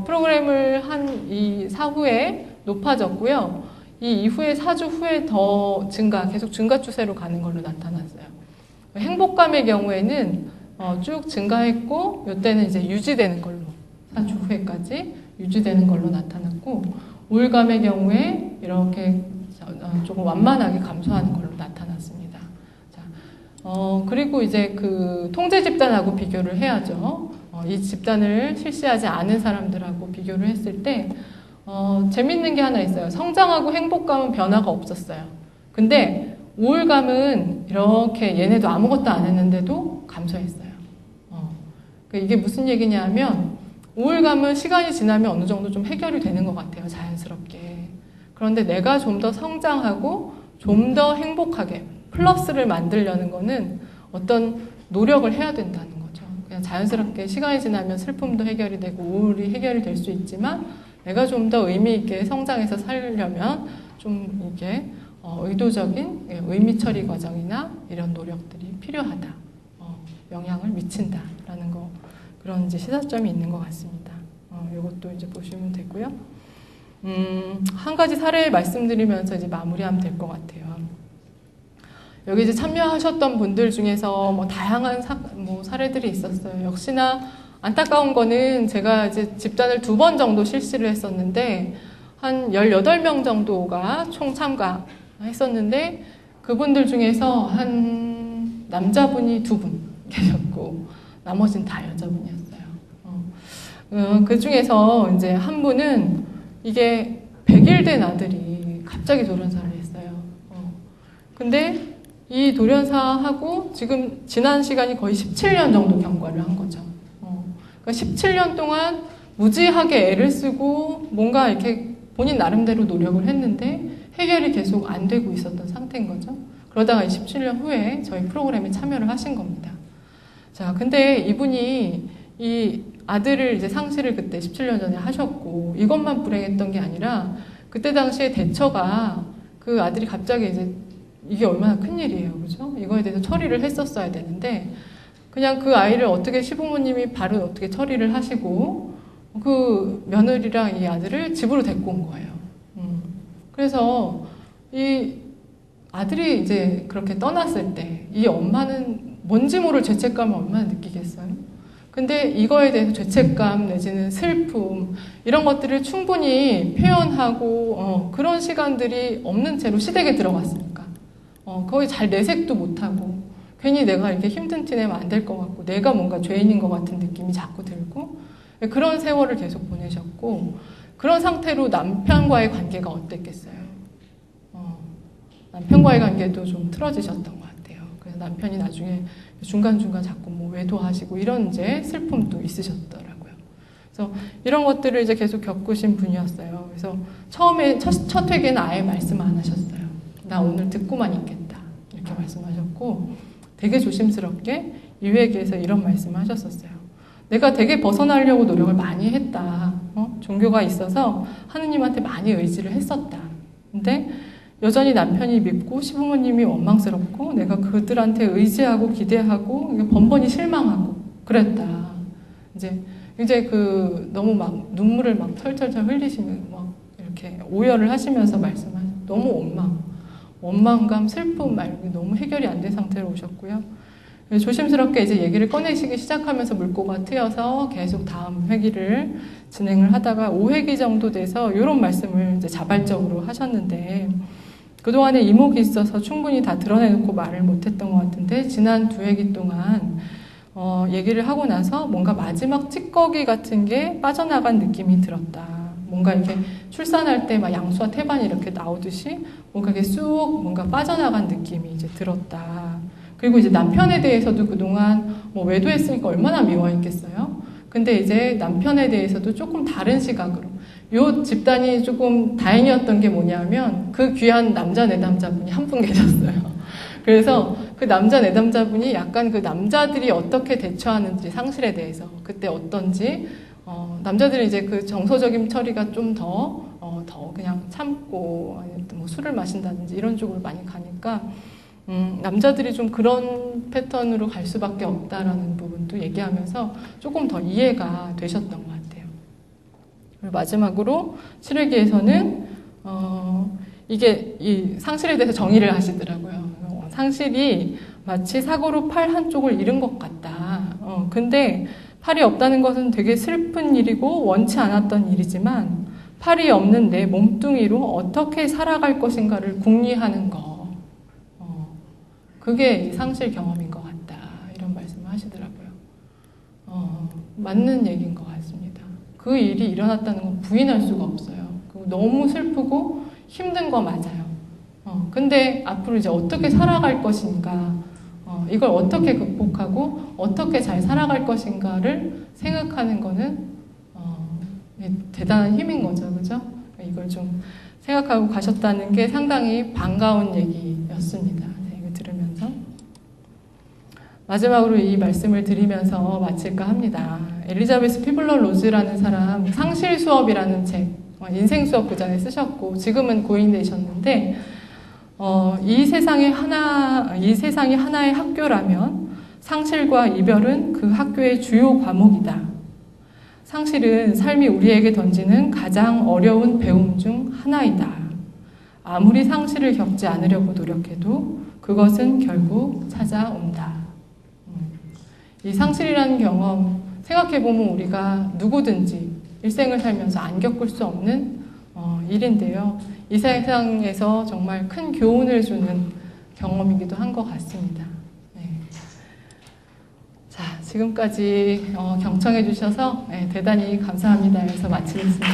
프로그램을 한 이 사후에 높아졌고요. 이 이후에 4주 후에 더 계속 증가 추세로 가는 걸로 나타났어요. 행복감의 경우에는 쭉 증가했고 이때는 이제 유지되는 걸로 4주 후에까지 유지되는 걸로 나타났고 우울감의 경우에 이렇게 조금 완만하게 감소하는 걸로 나타났습니다. 자, 그리고 이제 그 통제 집단하고 비교를 해야죠. 이 집단을 실시하지 않은 사람들하고 비교를 했을 때 재밌는 게 하나 있어요. 성장하고 행복감은 변화가 없었어요. 근데 우울감은 이렇게 얘네도 아무것도 안 했는데도 감소했어요. 그러니까 이게 무슨 얘기냐면 우울감은 시간이 지나면 어느 정도 좀 해결이 되는 것 같아요. 자연스럽게. 그런데 내가 좀 더 성장하고 좀 더 행복하게 플러스를 만들려는 거는 어떤 노력을 해야 된다는 거죠. 그냥 자연스럽게 시간이 지나면 슬픔도 해결이 되고 우울이 해결이 될 수 있지만 내가 좀 더 의미 있게 성장해서 살려면 좀 이게 의도적인 의미 처리 과정이나 이런 노력들이 필요하다. 영향을 미친다라는 거 그런 이제 시사점이 있는 것 같습니다. 이것도 이제 보시면 되고요. 한 가지 사례 말씀드리면서 이제 마무리하면 될 것 같아요. 여기 이제 참여하셨던 분들 중에서 뭐 다양한 사례들이 있었어요. 역시나 안타까운 거는 제가 이제 집단을 2번 정도 실시를 했었는데 한 18명 정도가 총 참가했었는데 그분들 중에서 한 남자분이 2분 계셨고 나머지는 다 여자분이었어요. 그 중에서 이제 한 분은 이게 100일 된 아들이 갑자기 돌연사를 했어요. 근데 이 돌연사하고 지금 지난 시간이 거의 17년 정도 경과를 한 거죠. 그러니까 17년 동안 무지하게 애를 쓰고 뭔가 이렇게 본인 나름대로 노력을 했는데 해결이 계속 안 되고 있었던 상태인 거죠. 그러다가 17년 후에 저희 프로그램에 참여를 하신 겁니다. 자, 근데 이분이 이 아들을 이제 상실을 그때 17년 전에 하셨고 이것만 불행했던 게 아니라 그때 당시에 대처가 그 아들이 갑자기 이제 이게 얼마나 큰일이에요. 그죠? 이거에 대해서 처리를 했었어야 되는데 그냥 그 아이를 어떻게 시부모님이 바로 어떻게 처리를 하시고 그 며느리랑 이 아들을 집으로 데리고 온 거예요. 그래서 이 아들이 이제 그렇게 떠났을 때 이 엄마는 뭔지 모를 죄책감을 얼마나 느끼겠어요? 근데 이거에 대해서 죄책감 내지는 슬픔 이런 것들을 충분히 표현하고 그런 시간들이 없는 채로 시댁에 들어갔으니까 거의 잘 내색도 못하고 괜히 내가 이렇게 힘든 티 내면 안 될 것 같고 내가 뭔가 죄인인 것 같은 느낌이 자꾸 들고 그런 세월을 계속 보내셨고 그런 상태로 남편과의 관계가 어땠겠어요? 남편과의 관계도 좀 틀어지셨던 것 같아요. 그래서 남편이 나중에 중간중간 자꾸 뭐 외도하시고 이런 이제 슬픔도 있으셨더라고요. 그래서 이런 것들을 이제 계속 겪으신 분이었어요. 그래서 처음에 첫 회개는 아예 말씀 안 하셨어요. 나 오늘 듣고만 있겠다. 이렇게 말씀하셨고 되게 조심스럽게 2회개에서 이런 말씀을 하셨었어요. 내가 되게 벗어나려고 노력을 많이 했다. 종교가 있어서 하느님한테 많이 의지를 했었다. 근데 여전히 남편이 밉고 시부모님이 원망스럽고 내가 그들한테 의지하고 기대하고 번번이 실망하고 그랬다. 이제 그 너무 막 눈물을 막 털털털 흘리시면 막 이렇게 오열을 하시면서 말씀하셔. 너무 원망감, 슬픔 말고 너무 해결이 안 된 상태로 오셨고요. 조심스럽게 이제 얘기를 꺼내시기 시작하면서 물꼬가 트여서 계속 다음 회기를 진행을 하다가 5회기 정도 돼서 이런 말씀을 이제 자발적으로 하셨는데 그동안에 이목이 있어서 충분히 다 드러내놓고 말을 못했던 것 같은데 지난 2회기 동안 얘기를 하고 나서 뭔가 마지막 찌꺼기 같은 게 빠져나간 느낌이 들었다. 뭔가 이렇게 출산할 때 막 양수와 태반이 이렇게 나오듯이 뭔가 이게 쑥 뭔가 빠져나간 느낌이 이제 들었다. 그리고 이제 남편에 대해서도 그동안 뭐 외도했으니까 얼마나 미워했겠어요. 근데 이제 남편에 대해서도 조금 다른 시각으로 요 집단이 조금 다행이었던 게 뭐냐면 그 귀한 남자 내담자분이 한 분 계셨어요. 그래서 그 남자 내담자분이 약간 그 남자들이 어떻게 대처하는지 상실에 대해서 그때 어떤지 남자들이 이제 그 정서적인 처리가 좀 더 그냥 참고 아니면 뭐 술을 마신다든지 이런 쪽으로 많이 가니까 남자들이 좀 그런 패턴으로 갈 수밖에 없다라는 부분도 얘기하면서 조금 더 이해가 되셨던 것 같아요. 그리고 마지막으로 7회기에서는 이게 이 상실에 대해서 정의를 하시더라고요. 상실이 마치 사고로 팔 한쪽을 잃은 것 같다. 근데 팔이 없다는 것은 되게 슬픈 일이고 원치 않았던 일이지만 팔이 없는 내 몸뚱이로 어떻게 살아갈 것인가를 궁리하는 거. 그게 상실 경험인 것 같다. 이런 말씀을 하시더라고요. 맞는 얘기인 것 같습니다. 그 일이 일어났다는 건 부인할 수가 없어요. 너무 슬프고 힘든 거 맞아요. 근데 앞으로 이제 어떻게 살아갈 것인가, 이걸 어떻게 극복하고 어떻게 잘 살아갈 것인가를 생각하는 거는 대단한 힘인 거죠, 그죠? 이걸 좀 생각하고 가셨다는 게 상당히 반가운 얘기였습니다. 이거 들으면서 마지막으로 이 말씀을 드리면서 마칠까 합니다. 엘리자베스 피블러 로즈라는 사람 상실 수업이라는 책, 인생 수업 그 전에 쓰셨고 지금은 고인되셨는데 이 세상이 하나의 학교라면 상실과 이별은 그 학교의 주요 과목이다. 상실은 삶이 우리에게 던지는 가장 어려운 배움 중 하나이다. 아무리 상실을 겪지 않으려고 노력해도 그것은 결국 찾아온다. 이 상실이라는 경험 생각해보면 우리가 누구든지 일생을 살면서 안 겪을 수 없는 일인데요. 이 세상에서 정말 큰 교훈을 주는 경험이기도 한 것 같습니다. 네. 자, 지금까지 경청해 주셔서 대단히 감사합니다. 해서 마치겠습니다.